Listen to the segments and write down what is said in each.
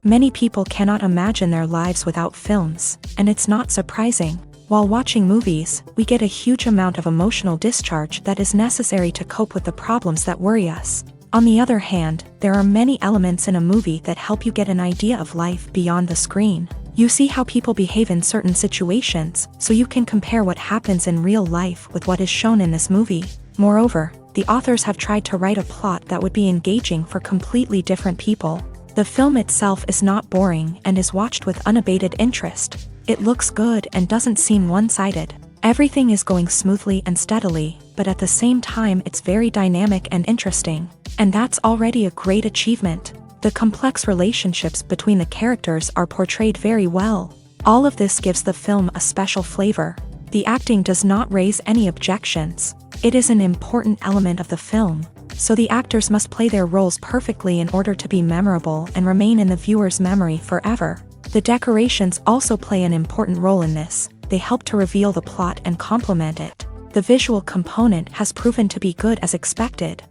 Many people cannot imagine their lives without films, and it's not surprising. While watching movies, we get a huge amount of emotional discharge that is necessary to cope with the problems that worry us. On the other hand, there are many elements in a movie that help you get an idea of life beyond the screen. You see how people behave in certain situations, so you can compare what happens in real life with what is shown in this movie. Moreover, the authors have tried to write a plot that would be engaging for completely different people. The film itself is not boring and is watched with unabated interest. It looks good and doesn't seem one-sided. Everything is going smoothly and steadily, but at the same time it's very dynamic and interesting. And that's already a great achievement. The complex relationships between the characters are portrayed very well. All of this gives the film a special flavor. The acting does not raise any objections. It is an important element of the film, so the actors must play their roles perfectly in order to be memorable and remain in the viewer's memory forever. The decorations also play an important role in this. They help to reveal the plot and complement it. The visual component has proven to be good as expected.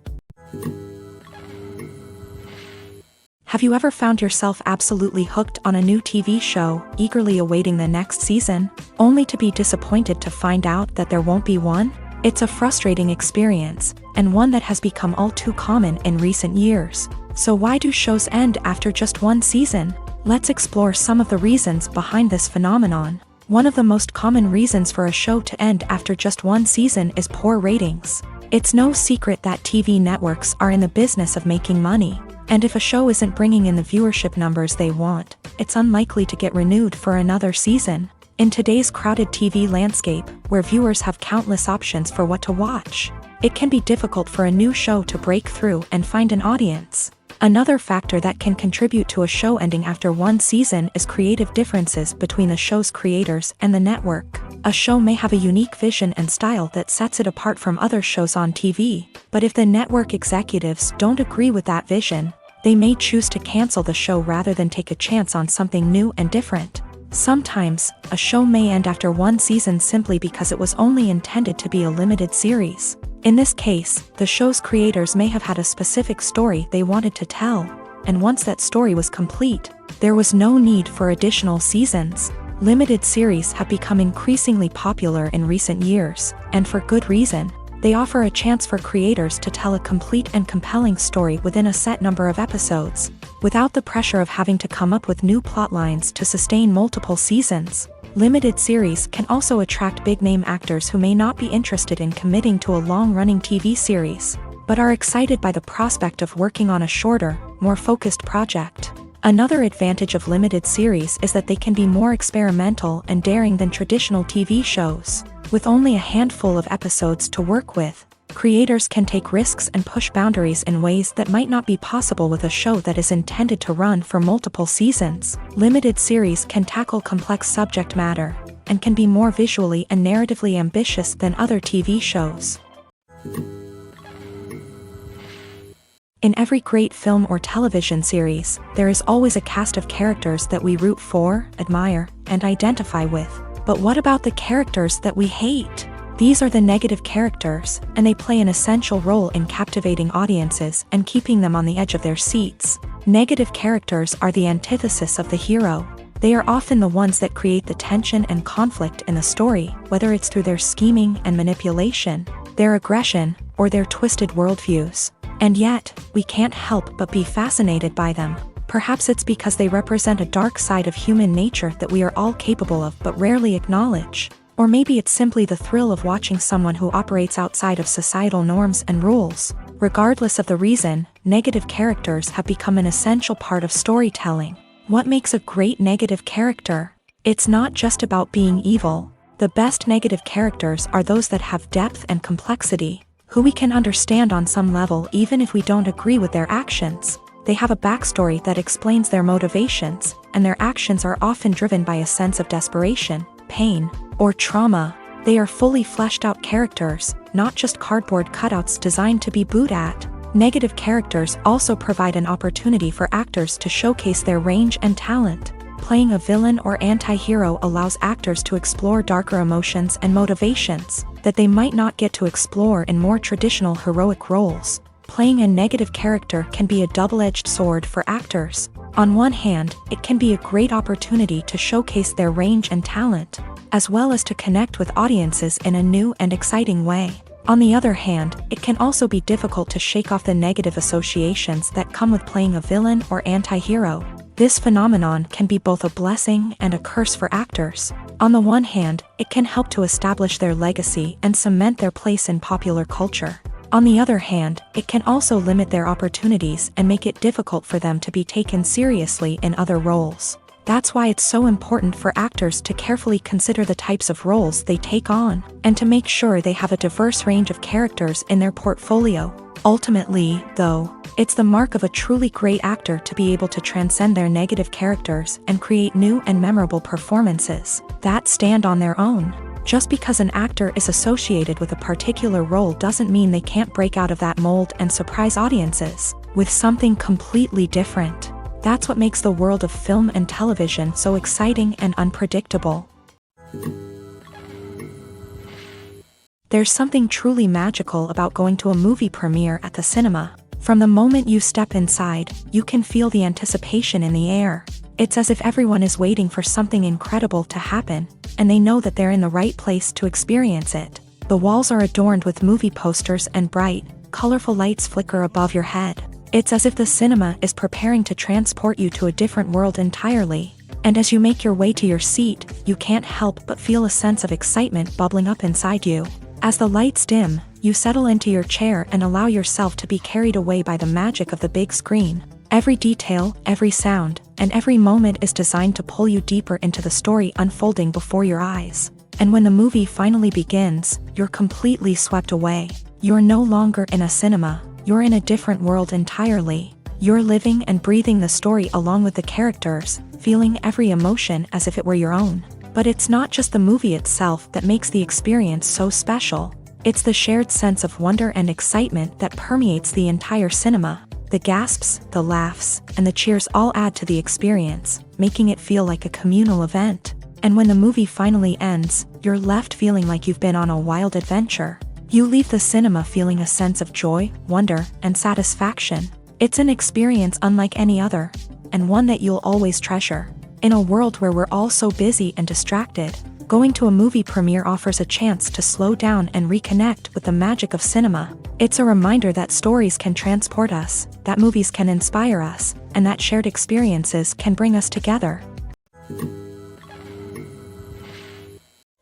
Have you ever found yourself absolutely hooked on a new TV show, eagerly awaiting the next season, only to be disappointed to find out that there won't be one? It's a frustrating experience, and one that has become all too common in recent years. So why do shows end after just one season? Let's explore some of the reasons behind this phenomenon. One of the most common reasons for a show to end after just one season is poor ratings. It's no secret that TV networks are in the business of making money. And if a show isn't bringing in the viewership numbers they want, it's unlikely to get renewed for another season. In today's crowded TV landscape, where viewers have countless options for what to watch, it can be difficult for a new show to break through and find an audience. Another factor that can contribute to a show ending after one season is creative differences between the show's creators and the network. A show may have a unique vision and style that sets it apart from other shows on TV, but if the network executives don't agree with that vision, they may choose to cancel the show rather than take a chance on something new and different. Sometimes, a show may end after one season simply because it was only intended to be a limited series. In this case, the show's creators may have had a specific story they wanted to tell, and once that story was complete, there was no need for additional seasons. Limited series have become increasingly popular in recent years, and for good reason. They offer a chance for creators to tell a complete and compelling story within a set number of episodes, without the pressure of having to come up with new plotlines to sustain multiple seasons. Limited series can also attract big-name actors who may not be interested in committing to a long-running TV series, but are excited by the prospect of working on a shorter, more focused project. Another advantage of limited series is that they can be more experimental and daring than traditional TV shows. With only a handful of episodes to work with, creators can take risks and push boundaries in ways that might not be possible with a show that is intended to run for multiple seasons. Limited series can tackle complex subject matter, and can be more visually and narratively ambitious than other TV shows. In every great film or television series, there is always a cast of characters that we root for, admire, and identify with. But what about the characters that we hate? These are the negative characters, and they play an essential role in captivating audiences and keeping them on the edge of their seats. Negative characters are the antithesis of the hero. They are often the ones that create the tension and conflict in the story, whether it's through their scheming and manipulation, their aggression, or their twisted worldviews. And yet, we can't help but be fascinated by them. Perhaps it's because they represent a dark side of human nature that we are all capable of but rarely acknowledge. Or maybe it's simply the thrill of watching someone who operates outside of societal norms and rules. Regardless of the reason, negative characters have become an essential part of storytelling. What makes a great negative character? It's not just about being evil. The best negative characters are those that have depth and complexity, who we can understand on some level even if we don't agree with their actions. They have a backstory that explains their motivations, and their actions are often driven by a sense of desperation, pain, or trauma. They are fully fleshed out characters, not just cardboard cutouts designed to be booed at. Negative characters also provide an opportunity for actors to showcase their range and talent. Playing a villain or anti-hero allows actors to explore darker emotions and motivations that they might not get to explore in more traditional heroic roles. Playing a negative character can be a double-edged sword for actors. On one hand, it can be a great opportunity to showcase their range and talent, as well as to connect with audiences in a new and exciting way. On the other hand, it can also be difficult to shake off the negative associations that come with playing a villain or anti-hero. This phenomenon can be both a blessing and a curse for actors. On the one hand, it can help to establish their legacy and cement their place in popular culture. On the other hand, it can also limit their opportunities and make it difficult for them to be taken seriously in other roles. That's why it's so important for actors to carefully consider the types of roles they take on, and to make sure they have a diverse range of characters in their portfolio. Ultimately, though, it's the mark of a truly great actor to be able to transcend their negative characters and create new and memorable performances that stand on their own. Just because an actor is associated with a particular role doesn't mean they can't break out of that mold and surprise audiences with something completely different. That's what makes the world of film and television so exciting and unpredictable. There's something truly magical about going to a movie premiere at the cinema. From the moment you step inside, you can feel the anticipation in the air. It's as if everyone is waiting for something incredible to happen, and they know that they're in the right place to experience it. The walls are adorned with movie posters and bright, colorful lights flicker above your head. It's as if the cinema is preparing to transport you to a different world entirely. And as you make your way to your seat, you can't help but feel a sense of excitement bubbling up inside you. As the lights dim, you settle into your chair and allow yourself to be carried away by the magic of the big screen. Every detail, every sound, and every moment is designed to pull you deeper into the story unfolding before your eyes. And when the movie finally begins, you're completely swept away. You're no longer in a cinema. You're in a different world entirely. You're living and breathing the story along with the characters, feeling every emotion as if it were your own. But it's not just the movie itself that makes the experience so special. It's the shared sense of wonder and excitement that permeates the entire cinema. The gasps, the laughs, and the cheers all add to the experience, making it feel like a communal event. And when the movie finally ends, you're left feeling like you've been on a wild adventure. You leave the cinema feeling a sense of joy, wonder, and satisfaction. It's an experience unlike any other, and one that you'll always treasure. In a world where we're all so busy and distracted, going to a movie premiere offers a chance to slow down and reconnect with the magic of cinema. It's a reminder that stories can transport us, that movies can inspire us, and that shared experiences can bring us together.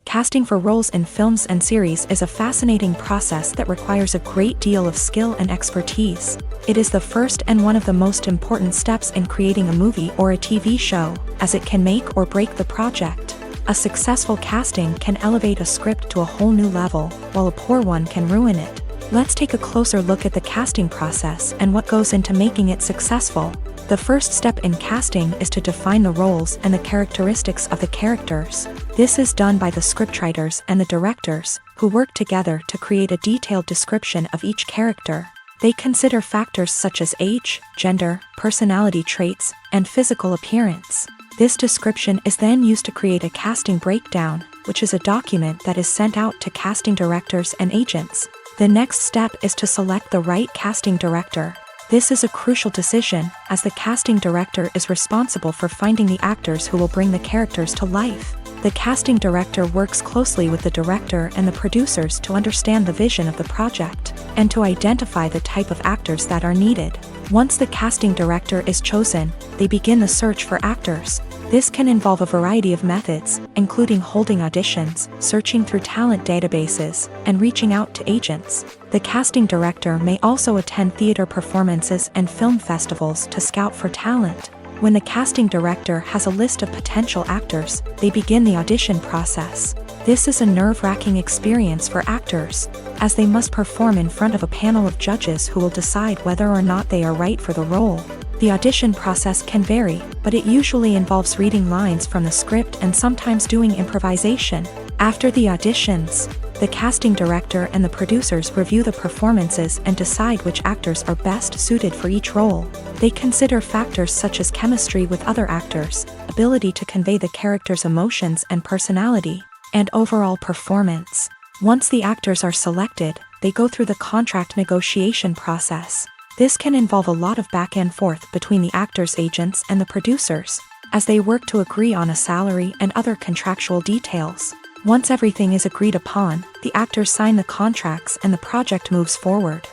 Casting for roles in films and series is a fascinating process that requires a great deal of skill and expertise. It is the first and one of the most important steps in creating a movie or a TV show, as it can make or break the project. A successful casting can elevate a script to a whole new level, while a poor one can ruin it. Let's take a closer look at the casting process and what goes into making it successful. The first step in casting is to define the roles and the characteristics of the characters. This is done by the scriptwriters and the directors, who work together to create a detailed description of each character. They consider factors such as age, gender, personality traits, and physical appearance. This description is then used to create a casting breakdown, which is a document that is sent out to casting directors and agents. The next step is to select the right casting director. This is a crucial decision, as the casting director is responsible for finding the actors who will bring the characters to life. The casting director works closely with the director and the producers to understand the vision of the project, and to identify the type of actors that are needed. Once the casting director is chosen, they begin the search for actors. This can involve a variety of methods, including holding auditions, searching through talent databases, and reaching out to agents. The casting director may also attend theater performances and film festivals to scout for talent. When the casting director has a list of potential actors, they begin the audition process. This is a nerve-wracking experience for actors, as they must perform in front of a panel of judges who will decide whether or not they are right for the role. The audition process can vary, but it usually involves reading lines from the script and sometimes doing improvisation. After the auditions, the casting director and the producers review the performances and decide which actors are best suited for each role. They consider factors such as chemistry with other actors, ability to convey the character's emotions and personality, and overall performance. Once the actors are selected, they they go through the contract negotiation process. This can involve a lot of back and forth between the actors' agents and the producers, as they work to agree on a salary and other contractual details. Once everything is agreed upon, the actors sign the contracts and the project moves forward.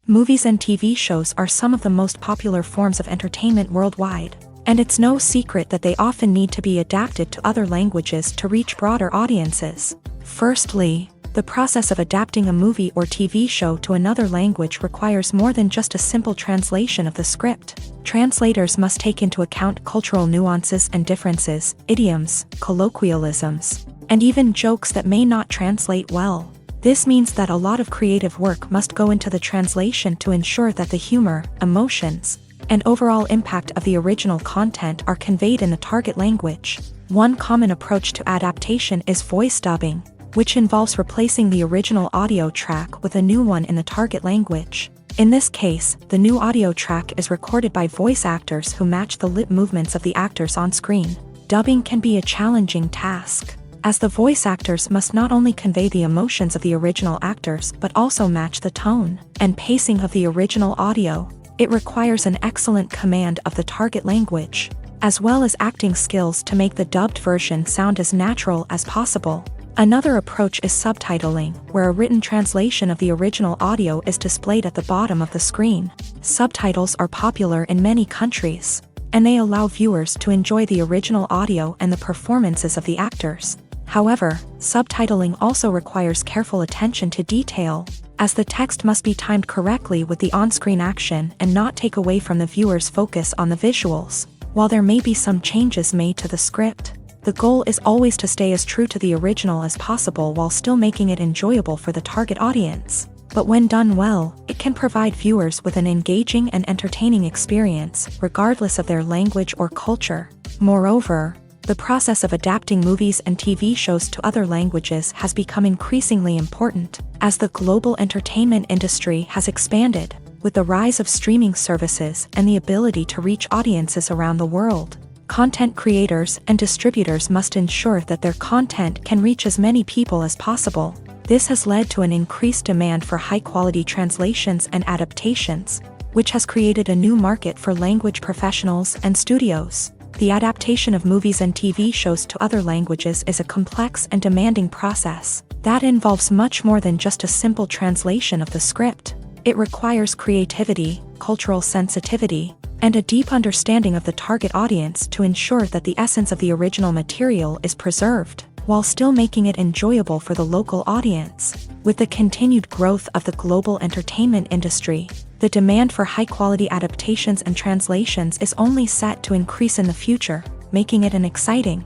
Movies and TV shows are some of the most popular forms of entertainment worldwide, and it's no secret that they often need to be adapted to other languages to reach broader audiences. Firstly, the process of adapting a movie or TV show to another language requires more than just a simple translation of the script. Translators must take into account cultural nuances and differences, idioms, colloquialisms, and even jokes that may not translate well. This means that a lot of creative work must go into the translation to ensure that the humor, emotions, and overall impact of the original content are conveyed in the target language. One common approach to adaptation is voice dubbing, which involves replacing the original audio track with a new one in the target language. In this case, the new audio track is recorded by voice actors who match the lip movements of the actors on screen. Dubbing can be a challenging task, as the voice actors must not only convey the emotions of the original actors but also match the tone and pacing of the original audio. It requires an excellent command of the target language, as well as acting skills to make the dubbed version sound as natural as possible. Another approach is subtitling, where a written translation of the original audio is displayed at the bottom of the screen. Subtitles are popular in many countries, and they allow viewers to enjoy the original audio and the performances of the actors. However, subtitling also requires careful attention to detail, as the text must be timed correctly with the on-screen action and not take away from the viewer's focus on the visuals. While there may be some changes made to the script, the goal is always to stay as true to the original as possible while still making it enjoyable for the target audience. But when done well, it can provide viewers with an engaging and entertaining experience, regardless of their language or culture. Moreover, the process of adapting movies and TV shows to other languages has become increasingly important, as the global entertainment industry has expanded, with the rise of streaming services and the ability to reach audiences around the world. Content creators and distributors must ensure that their content can reach as many people as possible. This has led to an increased demand for high-quality translations and adaptations, which has created a new market for language professionals and studios. The adaptation of movies and TV shows to other languages is a complex and demanding process that involves much more than just a simple translation of the script. It requires creativity, cultural sensitivity, and a deep understanding of the target audience to ensure that the essence of the original material is preserved, while still making it enjoyable for the local audience. With the continued growth of the global entertainment industry, the demand for high-quality adaptations and translations is only set to increase in the future, making it an exciting.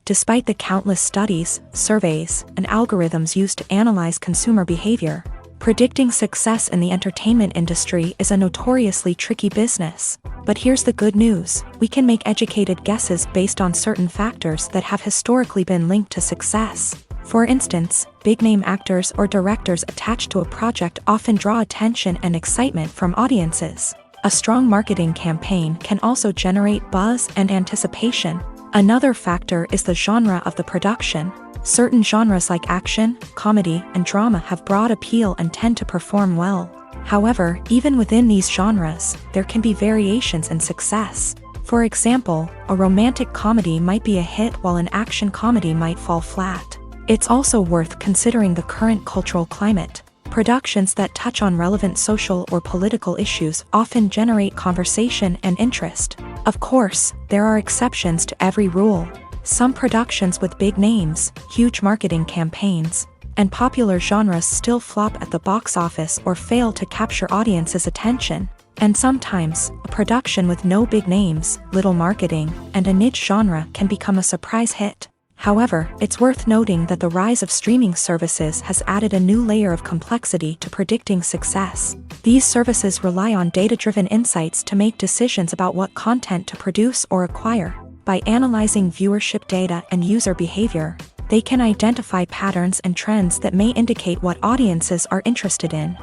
Despite the countless studies, surveys, and algorithms used to analyze consumer behavior, predicting success in the entertainment industry is a notoriously tricky business. But here's the good news: we can make educated guesses based on certain factors that have historically been linked to success. For instance, big-name actors or directors attached to a project often draw attention and excitement from audiences. A strong marketing campaign can also generate buzz and anticipation. Another factor is the genre of the production. Certain genres like action, comedy, and drama have broad appeal and tend to perform well. However, even within these genres, there can be variations in success. For example, a romantic comedy might be a hit while an action comedy might fall flat. It's also worth considering the current cultural climate. Productions that touch on relevant social or political issues often generate conversation and interest. Of course, there are exceptions to every rule. Some productions with big names, huge marketing campaigns, and popular genres still flop at the box office or fail to capture audiences' attention. And sometimes, a production with no big names, little marketing, and a niche genre can become a surprise hit. However, it's worth noting that the rise of streaming services has added a new layer of complexity to predicting success. These services rely on data-driven insights to make decisions about what content to produce or acquire. By analyzing viewership data and user behavior, they can identify patterns and trends that may indicate what audiences are interested in.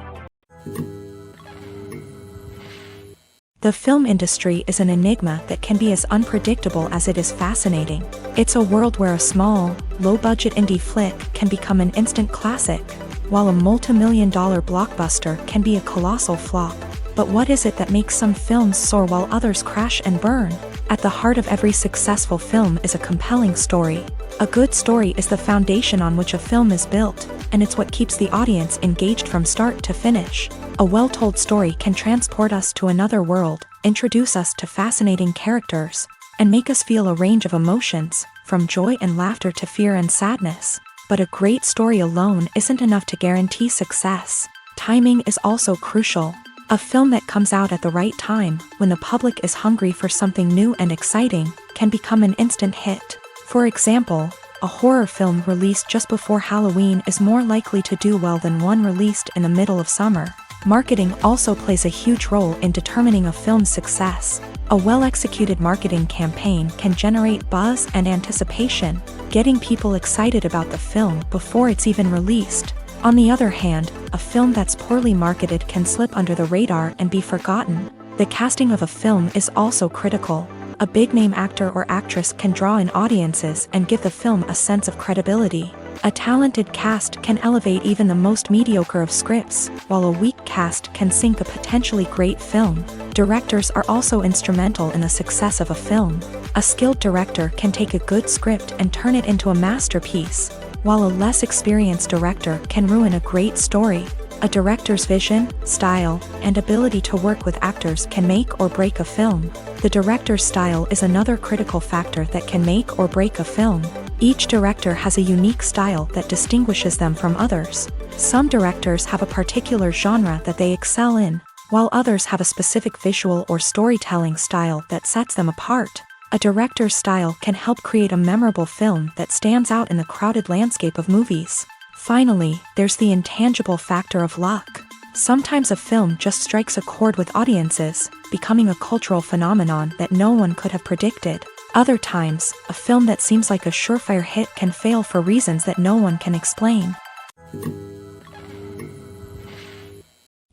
The film industry is an enigma that can be as unpredictable as it is fascinating. It's a world where a small, low-budget indie flick can become an instant classic, while a multi-million-dollar blockbuster can be a colossal flop. But what is it that makes some films soar while others crash and burn? At the heart of every successful film is a compelling story. A good story is the foundation on which a film is built, and it's what keeps the audience engaged from start to finish. A well-told story can transport us to another world, introduce us to fascinating characters, and make us feel a range of emotions, from joy and laughter to fear and sadness. But a great story alone isn't enough to guarantee success. Timing is also crucial. A film that comes out at the right time, when the public is hungry for something new and exciting, can become an instant hit. For example, a horror film released just before Halloween is more likely to do well than one released in the middle of summer. Marketing also plays a huge role in determining a film's success. A well-executed marketing campaign can generate buzz and anticipation, getting people excited about the film before it's even released. On the other hand, a film that's poorly marketed can slip under the radar and be forgotten. The casting of a film is also critical. A big-name actor or actress can draw in audiences and give the film a sense of credibility. A talented cast can elevate even the most mediocre of scripts, while a weak cast can sink a potentially great film. Directors are also instrumental in the success of a film. A skilled director can take a good script and turn it into a masterpiece, while a less experienced director can ruin a great story. A director's vision, style, and ability to work with actors can make or break a film. The director's style is another critical factor that can make or break a film. Each director has a unique style that distinguishes them from others. Some directors have a particular genre that they excel in, while others have a specific visual or storytelling style that sets them apart. A director's style can help create a memorable film that stands out in the crowded landscape of movies. Finally, there's the intangible factor of luck. Sometimes a film just strikes a chord with audiences, becoming a cultural phenomenon that no one could have predicted. Other times, a film that seems like a surefire hit can fail for reasons that no one can explain.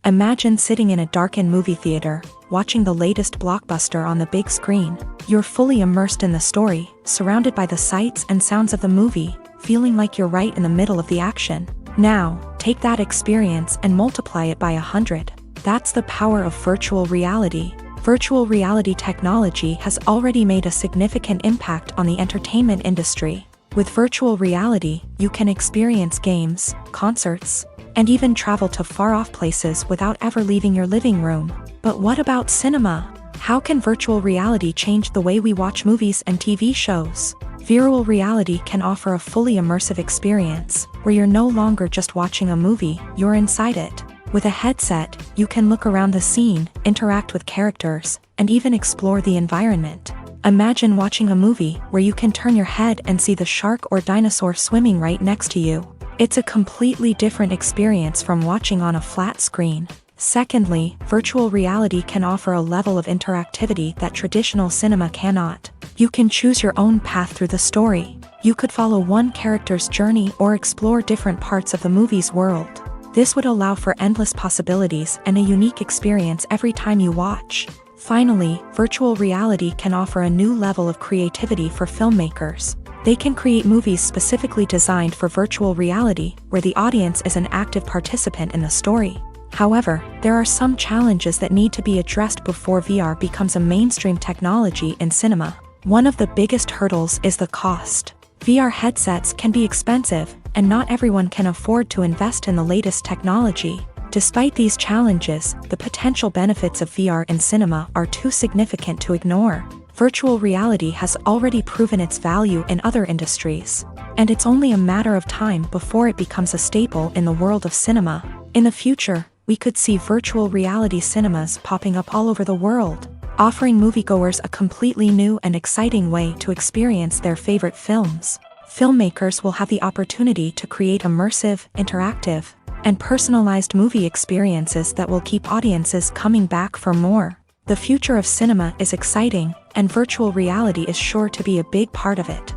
Imagine sitting in a darkened movie theater, watching the latest blockbuster on the big screen. You're fully immersed in the story, surrounded by the sights and sounds of the movie, feeling like you're right in the middle of the action. Now, take that experience and multiply it by 100. That's the power of virtual reality. Virtual reality technology has already made a significant impact on the entertainment industry. With virtual reality, you can experience games, concerts, and even travel to far-off places without ever leaving your living room. But what about cinema? How can virtual reality change the way we watch movies and TV shows? Virtual reality can offer a fully immersive experience, where you're no longer just watching a movie, you're inside it. With a headset, you can look around the scene, interact with characters, and even explore the environment. Imagine watching a movie where you can turn your head and see the shark or dinosaur swimming right next to you. It's a completely different experience from watching on a flat screen. Secondly, virtual reality can offer a level of interactivity that traditional cinema cannot. You can choose your own path through the story. You could follow one character's journey or explore different parts of the movie's world. This would allow for endless possibilities and a unique experience every time you watch. Finally, virtual reality can offer a new level of creativity for filmmakers. They can create movies specifically designed for virtual reality, where the audience is an active participant in the story. However, there are some challenges that need to be addressed before VR becomes a mainstream technology in cinema. One of the biggest hurdles is the cost. VR headsets can be expensive, and not everyone can afford to invest in the latest technology. Despite these challenges, the potential benefits of VR in cinema are too significant to ignore. Virtual reality has already proven its value in other industries, and it's only a matter of time before it becomes a staple in the world of cinema. In the future, we could see virtual reality cinemas popping up all over the world, offering moviegoers a completely new and exciting way to experience their favorite films. Filmmakers will have the opportunity to create immersive, interactive, and personalized movie experiences that will keep audiences coming back for more. The future of cinema is exciting, and virtual reality is sure to be a big part of it.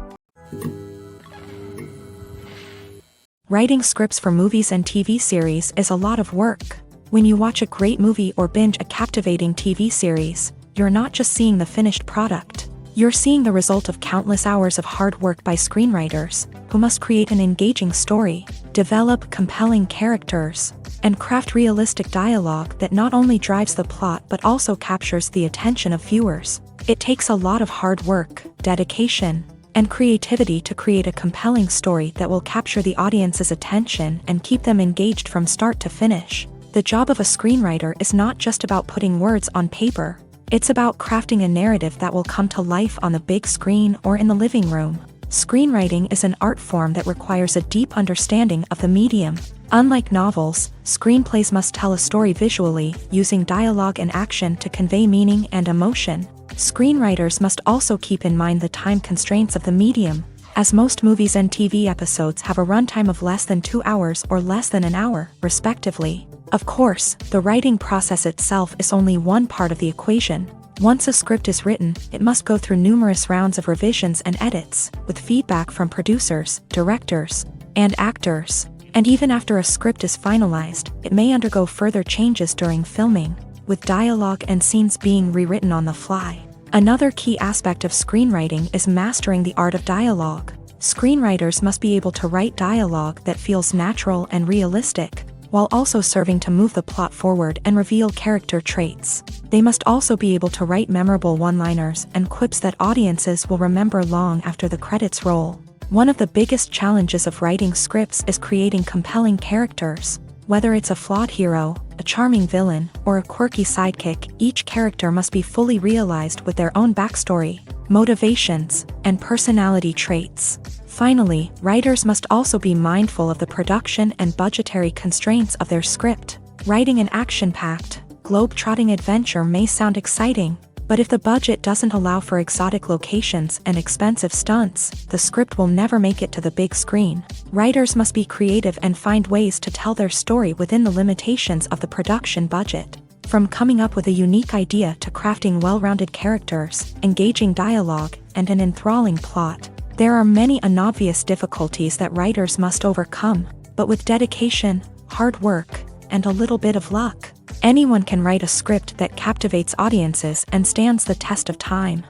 Writing scripts for movies and TV series is a lot of work. When you watch a great movie or binge a captivating TV series, you're not just seeing the finished product. You're seeing the result of countless hours of hard work by screenwriters, who must create an engaging story, develop compelling characters, and craft realistic dialogue that not only drives the plot but also captures the attention of viewers. It takes a lot of hard work, dedication, and creativity to create a compelling story that will capture the audience's attention and keep them engaged from start to finish. The job of a screenwriter is not just about putting words on paper. It's about crafting a narrative that will come to life on the big screen or in the living room. Screenwriting is an art form that requires a deep understanding of the medium. Unlike novels, screenplays must tell a story visually, using dialogue and action to convey meaning and emotion. Screenwriters must also keep in mind the time constraints of the medium, as most movies and TV episodes have a runtime of less than 2 hours or less than an hour, respectively. Of course, the writing process itself is only one part of the equation. Once a script is written, it must go through numerous rounds of revisions and edits, with feedback from producers, directors, and actors. And even after a script is finalized, it may undergo further changes during filming, with dialogue and scenes being rewritten on the fly. Another key aspect of screenwriting is mastering the art of dialogue. Screenwriters must be able to write dialogue that feels natural and realistic, while also serving to move the plot forward and reveal character traits. They must also be able to write memorable one-liners and quips that audiences will remember long after the credits roll. One of the biggest challenges of writing scripts is creating compelling characters. Whether it's a flawed hero, a charming villain, or a quirky sidekick, each character must be fully realized with their own backstory, motivations, and personality traits. Finally, writers must also be mindful of the production and budgetary constraints of their script. Writing an action-packed, globe-trotting adventure may sound exciting, but if the budget doesn't allow for exotic locations and expensive stunts, the script will never make it to the big screen. Writers must be creative and find ways to tell their story within the limitations of the production budget. From coming up with a unique idea to crafting well-rounded characters, engaging dialogue, and an enthralling plot, there are many unobvious difficulties that writers must overcome, but with dedication, hard work, and a little bit of luck, anyone can write a script that captivates audiences and stands the test of time.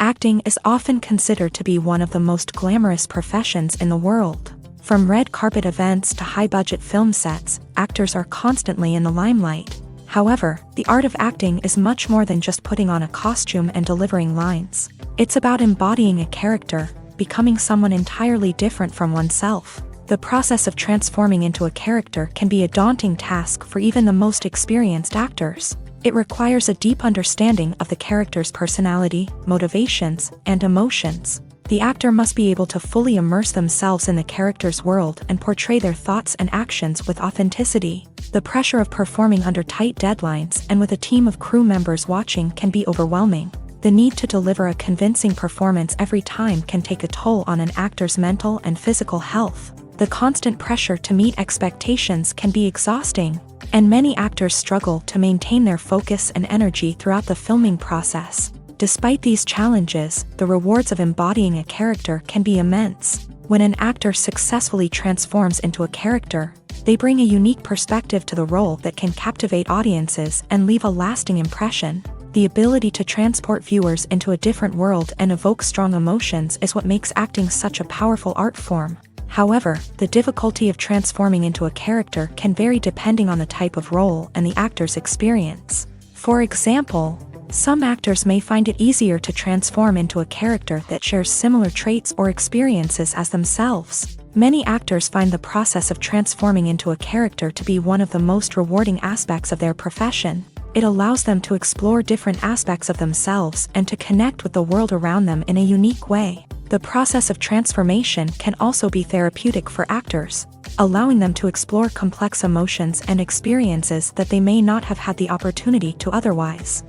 Acting is often considered to be one of the most glamorous professions in the world. From red carpet events to high-budget film sets, actors are constantly in the limelight. However, the art of acting is much more than just putting on a costume and delivering lines. It's about embodying a character, becoming someone entirely different from oneself. The process of transforming into a character can be a daunting task for even the most experienced actors. It requires a deep understanding of the character's personality, motivations, and emotions. The actor must be able to fully immerse themselves in the character's world and portray their thoughts and actions with authenticity. The pressure of performing under tight deadlines and with a team of crew members watching can be overwhelming. The need to deliver a convincing performance every time can take a toll on an actor's mental and physical health. The constant pressure to meet expectations can be exhausting, and many actors struggle to maintain their focus and energy throughout the filming process. Despite these challenges, the rewards of embodying a character can be immense. When an actor successfully transforms into a character, they bring a unique perspective to the role that can captivate audiences and leave a lasting impression. The ability to transport viewers into a different world and evoke strong emotions is what makes acting such a powerful art form. However, the difficulty of transforming into a character can vary depending on the type of role and the actor's experience. For example, some actors may find it easier to transform into a character that shares similar traits or experiences as themselves. Many actors find the process of transforming into a character to be one of the most rewarding aspects of their profession. It allows them to explore different aspects of themselves and to connect with the world around them in a unique way. The process of transformation can also be therapeutic for actors, allowing them to explore complex emotions and experiences that they may not have had the opportunity to otherwise.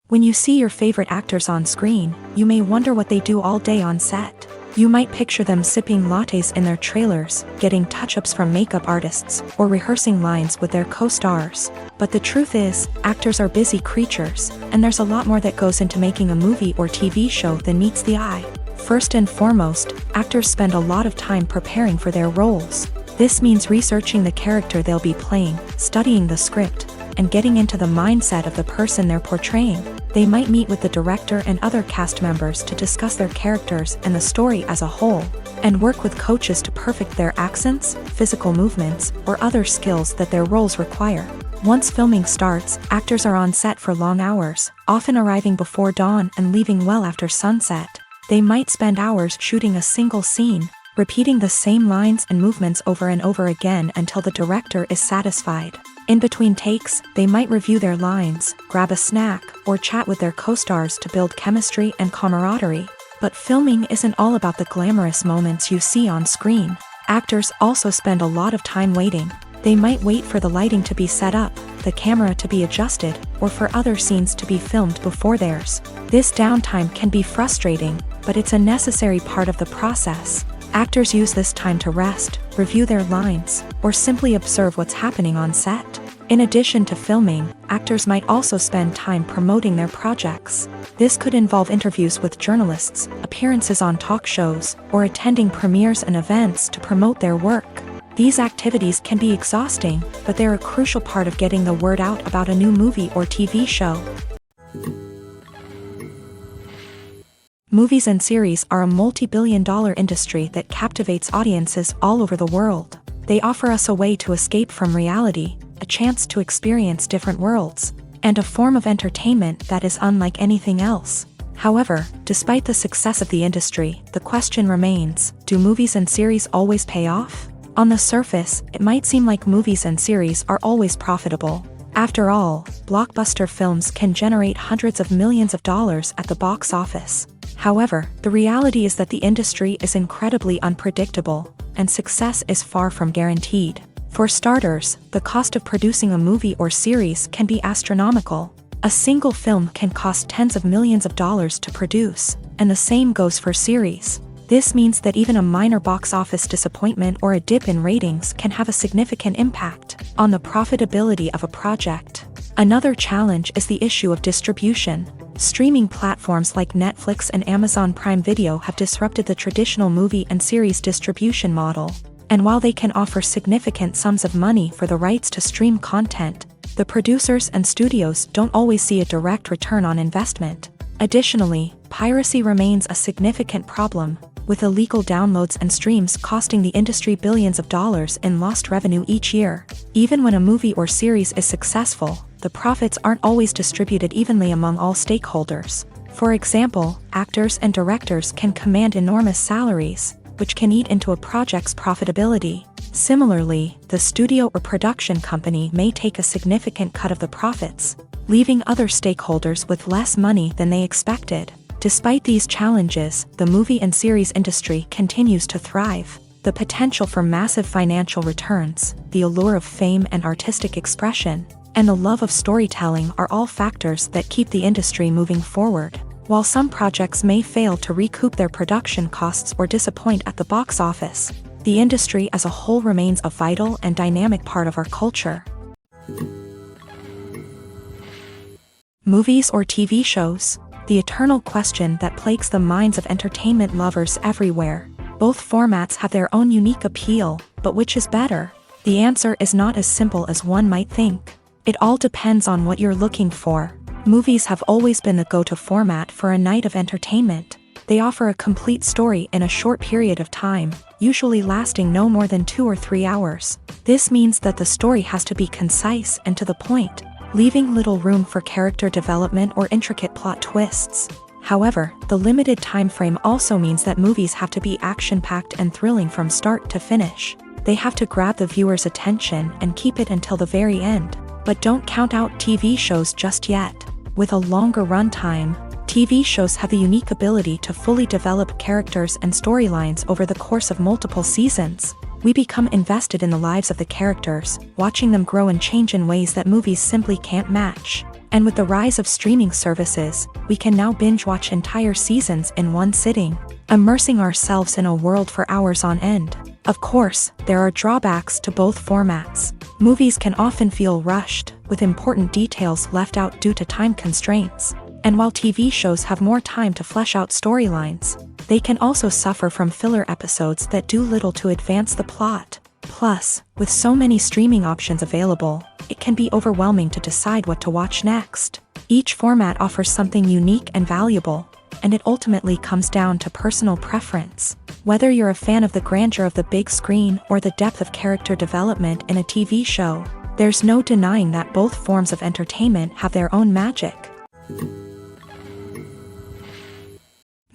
When you see your favorite actors on screen, you may wonder what they do all day on set. You might picture them sipping lattes in their trailers, getting touch-ups from makeup artists, or rehearsing lines with their co-stars. But the truth is, actors are busy creatures, and there's a lot more that goes into making a movie or TV show than meets the eye. First and foremost, actors spend a lot of time preparing for their roles. This means researching the character they'll be playing, studying the script, and getting into the mindset of the person they're portraying. They might meet with the director and other cast members to discuss their characters and the story as a whole, and work with coaches to perfect their accents, physical movements, or other skills that their roles require. Once filming starts, actors are on set for long hours, often arriving before dawn and leaving well after sunset. They might spend hours shooting a single scene, repeating the same lines and movements over and over again until the director is satisfied. In between takes, they might review their lines, grab a snack, or chat with their co-stars to build chemistry and camaraderie. But filming isn't all about the glamorous moments you see on screen. Actors also spend a lot of time waiting. They might wait for the lighting to be set up, the camera to be adjusted, or for other scenes to be filmed before theirs. This downtime can be frustrating, but it's a necessary part of the process. Actors use this time to rest, review their lines, or simply observe what's happening on set. In addition to filming, actors might also spend time promoting their projects. This could involve interviews with journalists, appearances on talk shows, or attending premieres and events to promote their work. These activities can be exhausting, but they're a crucial part of getting the word out about a new movie or TV show. Movies and series are a multi-billion-dollar industry that captivates audiences all over the world. They offer us a way to escape from reality, a chance to experience different worlds, and a form of entertainment that is unlike anything else. However, despite the success of the industry, the question remains, do movies and series always pay off? On the surface, it might seem like movies and series are always profitable. After all, blockbuster films can generate hundreds of millions of dollars at the box office. However, the reality is that the industry is incredibly unpredictable, and success is far from guaranteed. For starters, the cost of producing a movie or series can be astronomical. A single film can cost tens of millions of dollars to produce, and the same goes for series. This means that even a minor box office disappointment or a dip in ratings can have a significant impact on the profitability of a project. Another challenge is the issue of distribution. Streaming platforms like Netflix and Amazon Prime Video have disrupted the traditional movie and series distribution model. And while they can offer significant sums of money for the rights to stream content, the producers and studios don't always see a direct return on investment. Additionally, piracy remains a significant problem, with illegal downloads and streams costing the industry billions of dollars in lost revenue each year. Even when a movie or series is successful, the profits aren't always distributed evenly among all stakeholders. For example, actors and directors can command enormous salaries, which can eat into a project's profitability. Similarly, the studio or production company may take a significant cut of the profits, leaving other stakeholders with less money than they expected. Despite these challenges, the movie and series industry continues to thrive. The potential for massive financial returns, the allure of fame and artistic expression, and the love of storytelling are all factors that keep the industry moving forward. While some projects may fail to recoup their production costs or disappoint at the box office, the industry as a whole remains a vital and dynamic part of our culture. Movies or TV shows? The eternal question that plagues the minds of entertainment lovers everywhere. Both formats have their own unique appeal, but which is better? The answer is not as simple as one might think. It all depends on what you're looking for. Movies have always been the go-to format for a night of entertainment. They offer a complete story in a short period of time, usually lasting no more than 2 or 3 hours. This means that the story has to be concise and to the point, leaving little room for character development or intricate plot twists. However, the limited time frame also means that movies have to be action-packed and thrilling from start to finish. They have to grab the viewer's attention and keep it until the very end. But don't count out TV shows just yet. With a longer runtime, TV shows have the unique ability to fully develop characters and storylines over the course of multiple seasons. We become invested in the lives of the characters, watching them grow and change in ways that movies simply can't match. And with the rise of streaming services, we can now binge-watch entire seasons in one sitting, immersing ourselves in a world for hours on end. Of course, there are drawbacks to both formats. Movies can often feel rushed, with important details left out due to time constraints. And while TV shows have more time to flesh out storylines, they can also suffer from filler episodes that do little to advance the plot. Plus, with so many streaming options available, it can be overwhelming to decide what to watch next. Each format offers something unique and valuable, and it ultimately comes down to personal preference. Whether you're a fan of the grandeur of the big screen or the depth of character development in a TV show, there's no denying that both forms of entertainment have their own magic.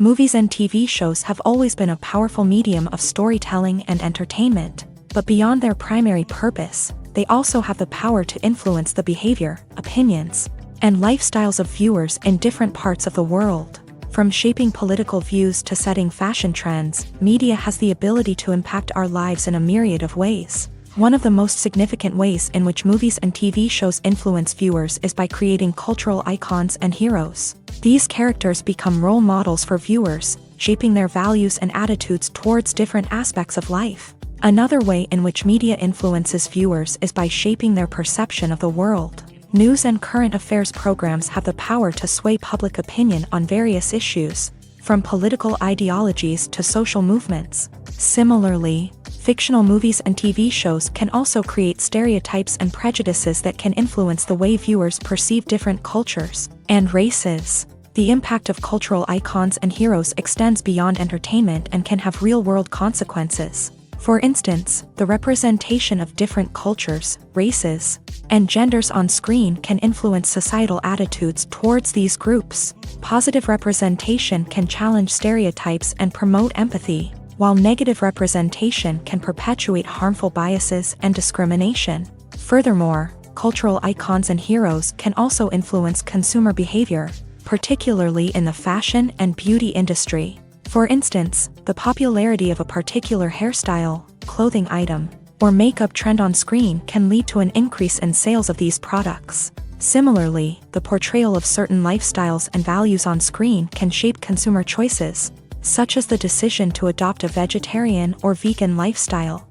Movies and TV shows have always been a powerful medium of storytelling and entertainment, but beyond their primary purpose, they also have the power to influence the behavior, opinions, and lifestyles of viewers in different parts of the world. From shaping political views to setting fashion trends, media has the ability to impact our lives in a myriad of ways. One of the most significant ways in which movies and TV shows influence viewers is by creating cultural icons and heroes. These characters become role models for viewers, shaping their values and attitudes towards different aspects of life. Another way in which media influences viewers is by shaping their perception of the world. News and current affairs programs have the power to sway public opinion on various issues, from political ideologies to social movements. Similarly, fictional movies and TV shows can also create stereotypes and prejudices that can influence the way viewers perceive different cultures and races. The impact of cultural icons and heroes extends beyond entertainment and can have real-world consequences. For instance, the representation of different cultures, races, and genders on screen can influence societal attitudes towards these groups. Positive representation can challenge stereotypes and promote empathy, while negative representation can perpetuate harmful biases and discrimination. Furthermore, cultural icons and heroes can also influence consumer behavior, particularly in the fashion and beauty industry. For instance, the popularity of a particular hairstyle, clothing item, or makeup trend on screen can lead to an increase in sales of these products. Similarly, the portrayal of certain lifestyles and values on screen can shape consumer choices, such as the decision to adopt a vegetarian or vegan lifestyle.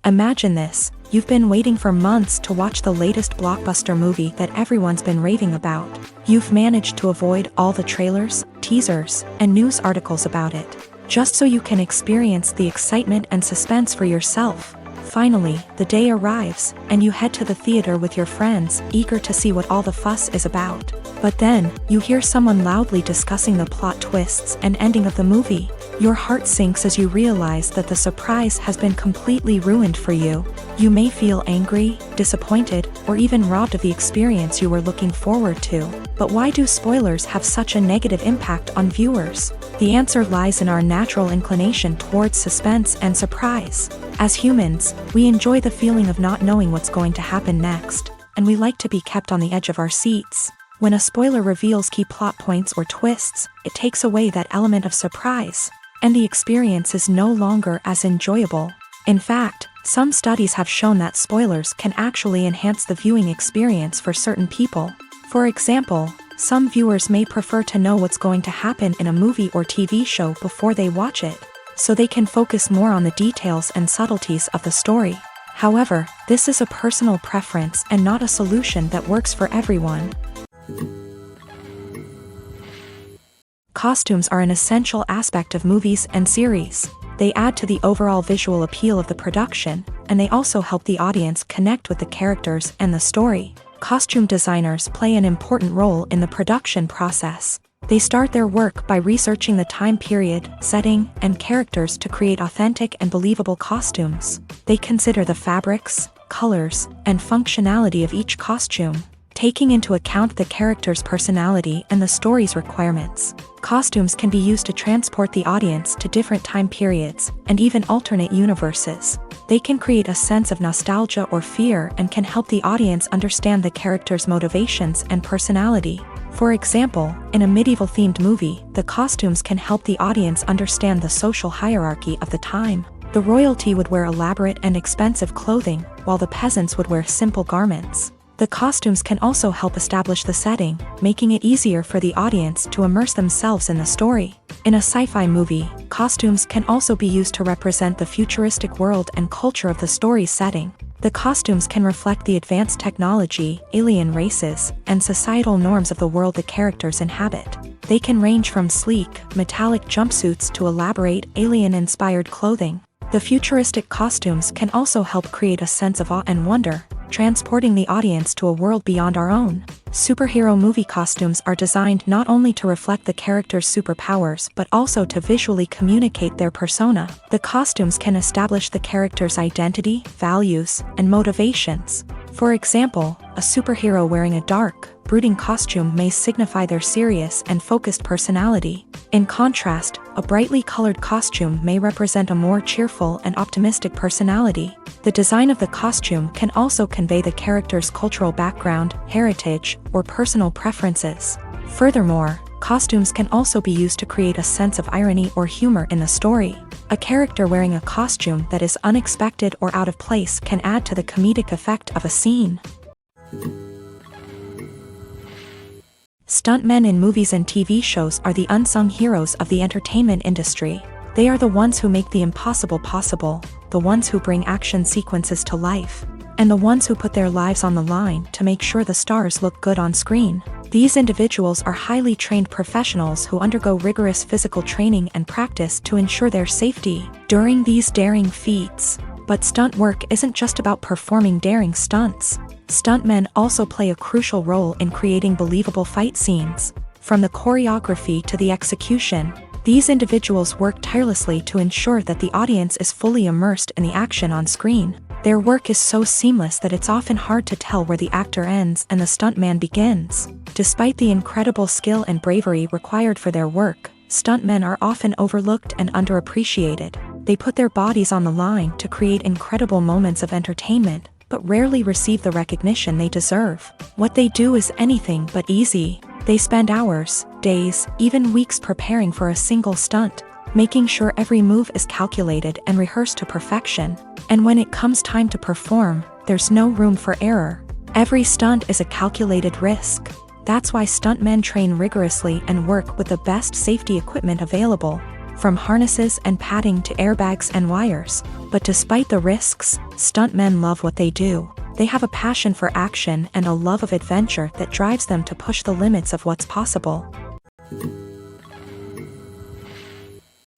Imagine this: you've been waiting for months to watch the latest blockbuster movie that everyone's been raving about. You've managed to avoid all the trailers, teasers, and news articles about it, just so you can experience the excitement and suspense for yourself. Finally, the day arrives, and you head to the theater with your friends, eager to see what all the fuss is about. But then, you hear someone loudly discussing the plot twists and ending of the movie. Your heart sinks as you realize that the surprise has been completely ruined for you. You may feel angry, disappointed, or even robbed of the experience you were looking forward to. But why do spoilers have such a negative impact on viewers? The answer lies in our natural inclination towards suspense and surprise. As humans, we enjoy the feeling of not knowing what's going to happen next, and we like to be kept on the edge of our seats. When a spoiler reveals key plot points or twists, it takes away that element of surprise, and the experience is no longer as enjoyable. In fact, some studies have shown that spoilers can actually enhance the viewing experience for certain people. For example, some viewers may prefer to know what's going to happen in a movie or TV show before they watch it, so they can focus more on the details and subtleties of the story. However, this is a personal preference and not a solution that works for everyone. Costumes are an essential aspect of movies and series. They add to the overall visual appeal of the production, and they also help the audience connect with the characters and the story. Costume designers play an important role in the production process. They start their work by researching the time period, setting, and characters to create authentic and believable costumes. They consider the fabrics, colors, and functionality of each costume, taking into account the character's personality and the story's requirements. Costumes can be used to transport the audience to different time periods and even alternate universes. They can create a sense of nostalgia or fear and can help the audience understand the character's motivations and personality. For example, in a medieval-themed movie, the costumes can help the audience understand the social hierarchy of the time. The royalty would wear elaborate and expensive clothing, while the peasants would wear simple garments. The costumes can also help establish the setting, making it easier for the audience to immerse themselves in the story. In a sci-fi movie, costumes can also be used to represent the futuristic world and culture of the story's setting. The costumes can reflect the advanced technology, alien races, and societal norms of the world the characters inhabit. They can range from sleek, metallic jumpsuits to elaborate, alien-inspired clothing. The futuristic costumes can also help create a sense of awe and wonder, transporting the audience to a world beyond our own. Superhero movie costumes are designed not only to reflect the character's superpowers but also to visually communicate their persona. The costumes can establish the character's identity, values, and motivations. For example, a superhero wearing a dark, brooding costume may signify their serious and focused personality. In contrast, a brightly colored costume may represent a more cheerful and optimistic personality. The design of the costume can also convey the character's cultural background, heritage, or personal preferences. Furthermore, costumes can also be used to create a sense of irony or humor in the story. A character wearing a costume that is unexpected or out of place can add to the comedic effect of a scene. Stuntmen in movies and TV shows are the unsung heroes of the entertainment industry. They are the ones who make the impossible possible, the ones who bring action sequences to life, and the ones who put their lives on the line to make sure the stars look good on screen. These individuals are highly trained professionals who undergo rigorous physical training and practice to ensure their safety during these daring feats. But stunt work isn't just about performing daring stunts. Stuntmen also play a crucial role in creating believable fight scenes. From the choreography to the execution, these individuals work tirelessly to ensure that the audience is fully immersed in the action on screen. Their work is so seamless that it's often hard to tell where the actor ends and the stuntman begins. Despite the incredible skill and bravery required for their work, stuntmen are often overlooked and underappreciated. They put their bodies on the line to create incredible moments of entertainment, but rarely receive the recognition they deserve. What they do is anything but easy. They spend hours, days, even weeks preparing for a single stunt, making sure every move is calculated and rehearsed to perfection. And when it comes time to perform, there's no room for error. Every stunt is a calculated risk. That's why stuntmen train rigorously and work with the best safety equipment available, from harnesses and padding to airbags and wires. But despite the risks, stuntmen love what they do. They have a passion for action and a love of adventure that drives them to push the limits of what's possible.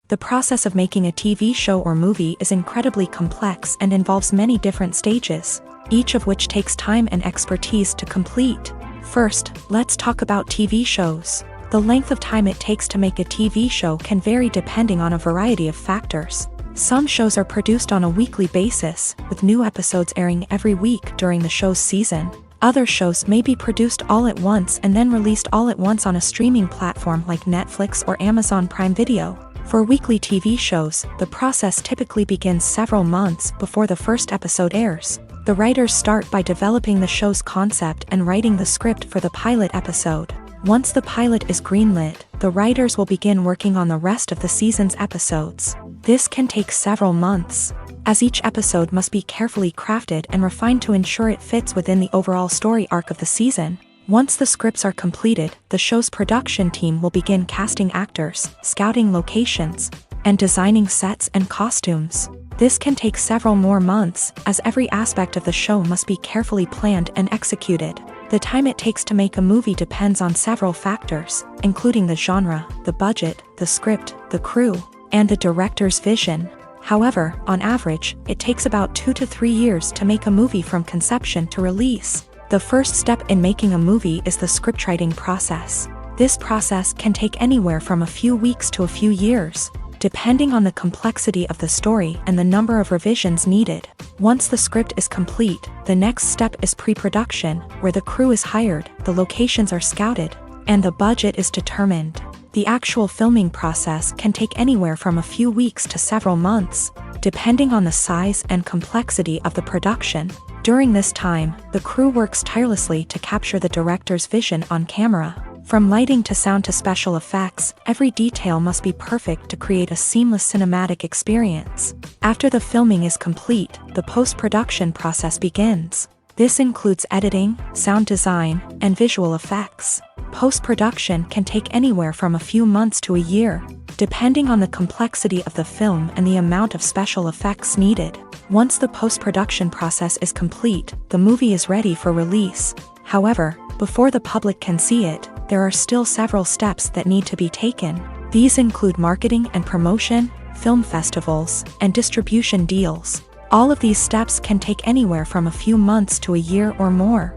The process of making a TV show or movie is incredibly complex and involves many different stages, each of which takes time and expertise to complete. First, let's talk about TV shows. The length of time it takes to make a TV show can vary depending on a variety of factors. Some shows are produced on a weekly basis, with new episodes airing every week during the show's season. Other shows may be produced all at once and then released all at once on a streaming platform like Netflix or Amazon Prime Video. For weekly TV shows, the process typically begins several months before the first episode airs. The writers start by developing the show's concept and writing the script for the pilot episode. Once the pilot is greenlit, the writers will begin working on the rest of the season's episodes. This can take several months, as each episode must be carefully crafted and refined to ensure it fits within the overall story arc of the season. Once the scripts are completed, the show's production team will begin casting actors, scouting locations, and designing sets and costumes. This can take several more months, as every aspect of the show must be carefully planned and executed. The time it takes to make a movie depends on several factors, including the genre, the budget, the script, the crew, and the director's vision. However, on average, it takes about 2 to 3 years to make a movie from conception to release. The first step in making a movie is the scriptwriting process. This process can take anywhere from a few weeks to a few years, depending on the complexity of the story and the number of revisions needed. Once the script is complete, the next step is pre-production, where the crew is hired, the locations are scouted, and the budget is determined. The actual filming process can take anywhere from a few weeks to several months, depending on the size and complexity of the production. During this time, the crew works tirelessly to capture the director's vision on camera. From lighting to sound to special effects, every detail must be perfect to create a seamless cinematic experience. After the filming is complete, the post-production process begins. This includes editing, sound design, and visual effects. Post-production can take anywhere from a few months to a year, depending on the complexity of the film and the amount of special effects needed. Once the post-production process is complete, the movie is ready for release. However, before the public can see it, there are still several steps that need to be taken. These include marketing and promotion, film festivals, and distribution deals. All of these steps can take anywhere from a few months to a year or more.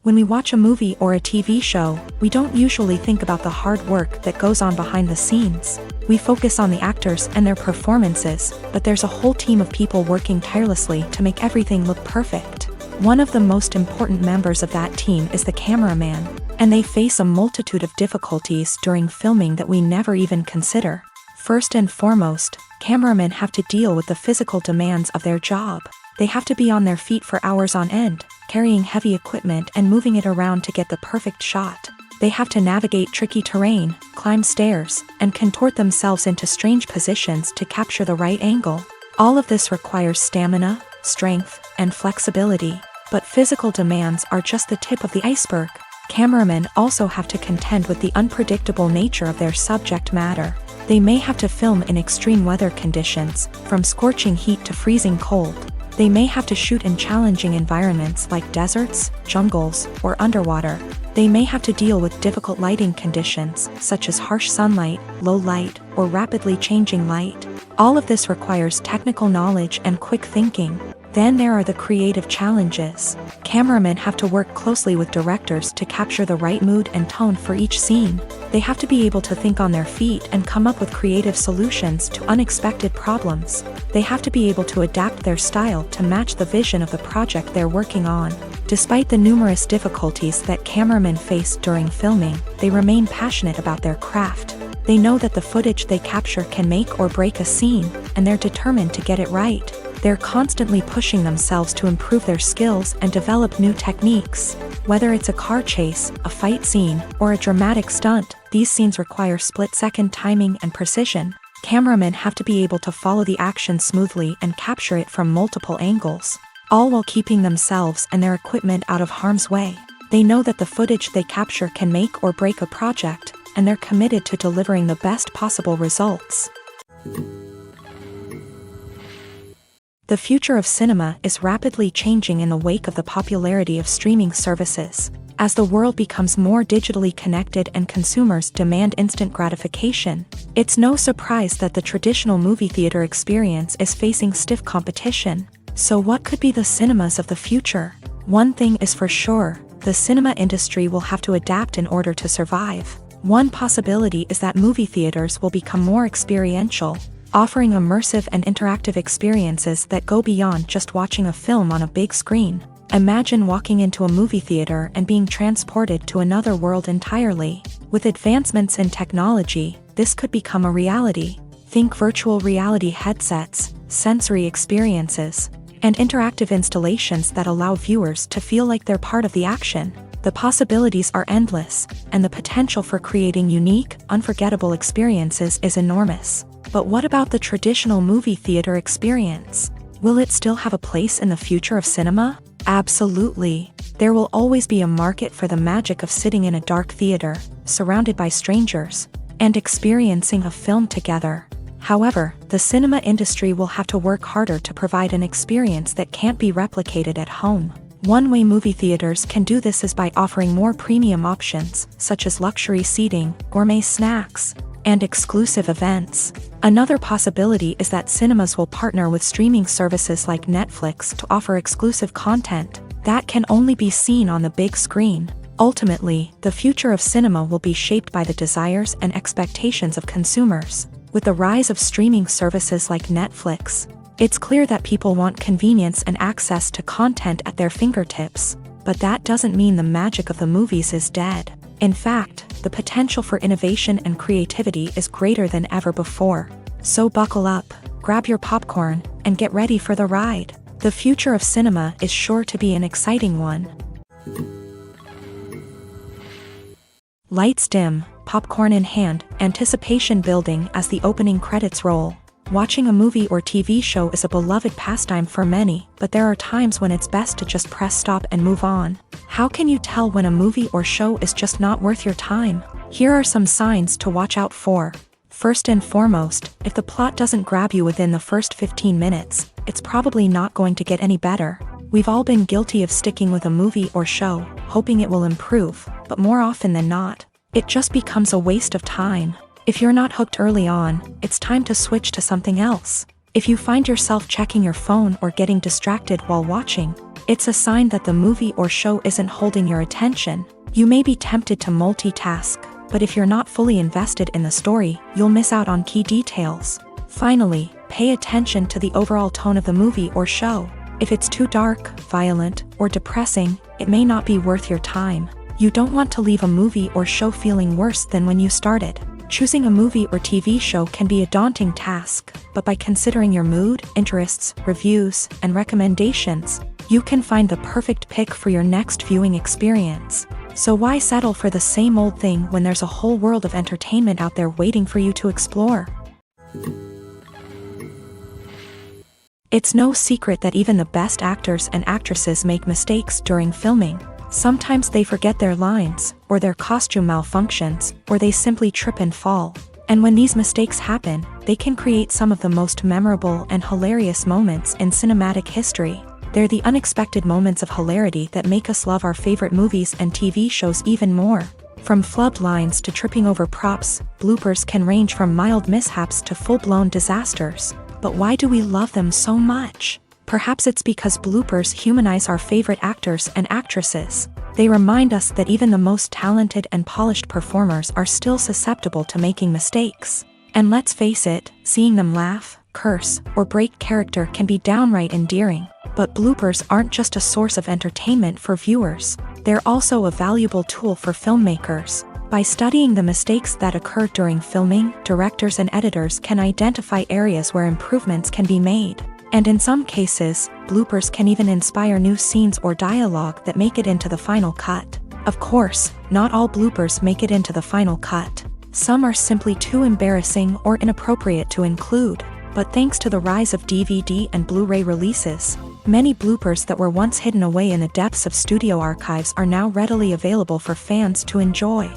When we watch a movie or a TV show, we don't usually think about the hard work that goes on behind the scenes. We focus on the actors and their performances, but there's a whole team of people working tirelessly to make everything look perfect. One of the most important members of that team is the cameraman, and they face a multitude of difficulties during filming that we never even consider. First and foremost, cameramen have to deal with the physical demands of their job. They have to be on their feet for hours on end, carrying heavy equipment and moving it around to get the perfect shot. They have to navigate tricky terrain, climb stairs, and contort themselves into strange positions to capture the right angle. All of this requires stamina, strength, and flexibility. But physical demands are just the tip of the iceberg. Cameramen also have to contend with the unpredictable nature of their subject matter. They may have to film in extreme weather conditions, from scorching heat to freezing cold. They may have to shoot in challenging environments like deserts, jungles, or underwater. They may have to deal with difficult lighting conditions, such as harsh sunlight, low light, or rapidly changing light. All of this requires technical knowledge and quick thinking. Then there are the creative challenges. Cameramen have to work closely with directors to capture the right mood and tone for each scene. They have to be able to think on their feet and come up with creative solutions to unexpected problems. They have to be able to adapt their style to match the vision of the project they're working on. Despite the numerous difficulties that cameramen face during filming, they remain passionate about their craft. They know that the footage they capture can make or break a scene, and they're determined to get it right. They're constantly pushing themselves to improve their skills and develop new techniques. Whether it's a car chase, a fight scene, or a dramatic stunt, these scenes require split-second timing and precision. Cameramen have to be able to follow the action smoothly and capture it from multiple angles, all while keeping themselves and their equipment out of harm's way. They know that the footage they capture can make or break a project, and they're committed to delivering the best possible results. The future of cinema is rapidly changing in the wake of the popularity of streaming services. As the world becomes more digitally connected and consumers demand instant gratification, it's no surprise that the traditional movie theater experience is facing stiff competition. So what could be the cinemas of the future? One thing is for sure, the cinema industry will have to adapt in order to survive. One possibility is that movie theaters will become more experiential, offering immersive and interactive experiences that go beyond just watching a film on a big screen. Imagine walking into a movie theater and being transported to another world entirely. With advancements in technology, this could become a reality. Think virtual reality headsets, sensory experiences, and interactive installations that allow viewers to feel like they're part of the action. The possibilities are endless, and the potential for creating unique, unforgettable experiences is enormous. But what about the traditional movie theater experience? Will it still have a place in the future of cinema? Absolutely. There will always be a market for the magic of sitting in a dark theater, surrounded by strangers, and experiencing a film together. However, the cinema industry will have to work harder to provide an experience that can't be replicated at home. One way movie theaters can do this is by offering more premium options, such as luxury seating, gourmet snacks, and exclusive events. Another possibility is that cinemas will partner with streaming services like Netflix to offer exclusive content that can only be seen on the big screen. Ultimately, the future of cinema will be shaped by the desires and expectations of consumers. With the rise of streaming services like Netflix, it's clear that people want convenience and access to content at their fingertips. But that doesn't mean the magic of the movies is dead. In fact, the potential for innovation and creativity is greater than ever before. So buckle up, grab your popcorn, and get ready for the ride. The future of cinema is sure to be an exciting one. Lights dim, popcorn in hand, anticipation building as the opening credits roll. Watching a movie or TV show is a beloved pastime for many, but there are times when it's best to just press stop and move on. How can you tell when a movie or show is just not worth your time? Here are some signs to watch out for. First and foremost, if the plot doesn't grab you within the first 15 minutes, it's probably not going to get any better. We've all been guilty of sticking with a movie or show, hoping it will improve, but more often than not, it just becomes a waste of time. If you're not hooked early on, it's time to switch to something else. If you find yourself checking your phone or getting distracted while watching, it's a sign that the movie or show isn't holding your attention. You may be tempted to multitask, but if you're not fully invested in the story, you'll miss out on key details. Finally, pay attention to the overall tone of the movie or show. If it's too dark, violent, or depressing, it may not be worth your time. You don't want to leave a movie or show feeling worse than when you started. Choosing a movie or TV show can be a daunting task, but by considering your mood, interests, reviews, and recommendations, you can find the perfect pick for your next viewing experience. So why settle for the same old thing when there's a whole world of entertainment out there waiting for you to explore? It's no secret that even the best actors and actresses make mistakes during filming. Sometimes they forget their lines, or their costume malfunctions, or they simply trip and fall. And when these mistakes happen, they can create some of the most memorable and hilarious moments in cinematic history. They're the unexpected moments of hilarity that make us love our favorite movies and TV shows even more. From flubbed lines to tripping over props, bloopers can range from mild mishaps to full-blown disasters. But why do we love them so much? Perhaps it's because bloopers humanize our favorite actors and actresses. They remind us that even the most talented and polished performers are still susceptible to making mistakes. And let's face it, seeing them laugh, curse, or break character can be downright endearing. But bloopers aren't just a source of entertainment for viewers. They're also a valuable tool for filmmakers. By studying the mistakes that occur during filming, directors and editors can identify areas where improvements can be made. And in some cases, bloopers can even inspire new scenes or dialogue that make it into the final cut. Of course, not all bloopers make it into the final cut. Some are simply too embarrassing or inappropriate to include. But thanks to the rise of DVD and Blu-ray releases, many bloopers that were once hidden away in the depths of studio archives are now readily available for fans to enjoy.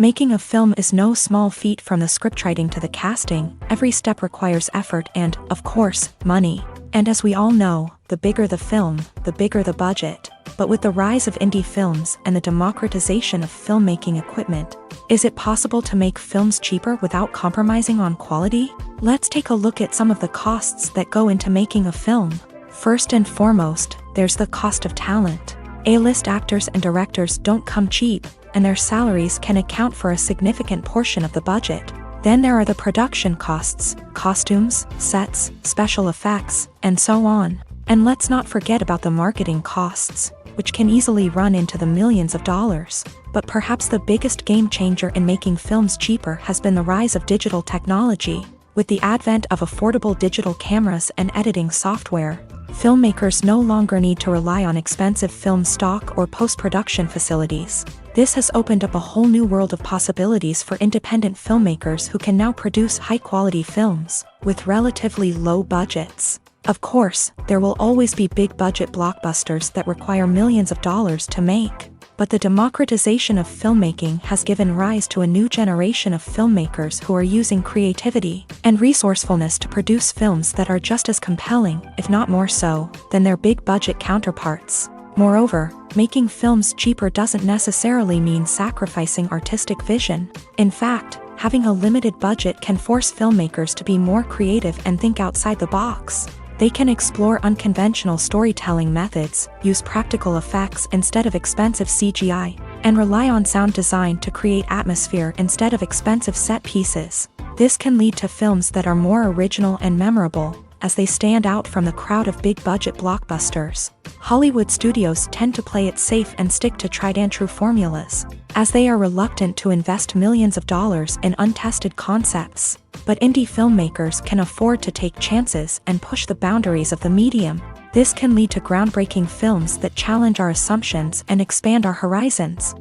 Making a film is no small feat. From the scriptwriting to the casting, every step requires effort and, of course, money. And as we all know, the bigger the film, the bigger the budget. But with the rise of indie films and the democratization of filmmaking equipment, is it possible to make films cheaper without compromising on quality? Let's take a look at some of the costs that go into making a film. First and foremost, there's the cost of talent. A-list actors and directors don't come cheap, and their salaries can account for a significant portion of the budget. Then there are the production costs, costumes, sets, special effects, and so on. And let's not forget about the marketing costs, which can easily run into the millions of dollars. But perhaps the biggest game changer in making films cheaper has been the rise of digital technology. With the advent of affordable digital cameras and editing software, filmmakers no longer need to rely on expensive film stock or post-production facilities. This has opened up a whole new world of possibilities for independent filmmakers who can now produce high-quality films with relatively low budgets. Of course, there will always be big-budget blockbusters that require millions of dollars to make. But the democratization of filmmaking has given rise to a new generation of filmmakers who are using creativity and resourcefulness to produce films that are just as compelling, if not more so, than their big-budget counterparts. Moreover, making films cheaper doesn't necessarily mean sacrificing artistic vision. In fact, having a limited budget can force filmmakers to be more creative and think outside the box. They can explore unconventional storytelling methods, use practical effects instead of expensive CGI, and rely on sound design to create atmosphere instead of expensive set pieces. This can lead to films that are more original and memorable, as they stand out from the crowd of big-budget blockbusters. Hollywood studios tend to play it safe and stick to tried-and-true formulas, as they are reluctant to invest millions of dollars in untested concepts. But indie filmmakers can afford to take chances and push the boundaries of the medium. This can lead to groundbreaking films that challenge our assumptions and expand our horizons.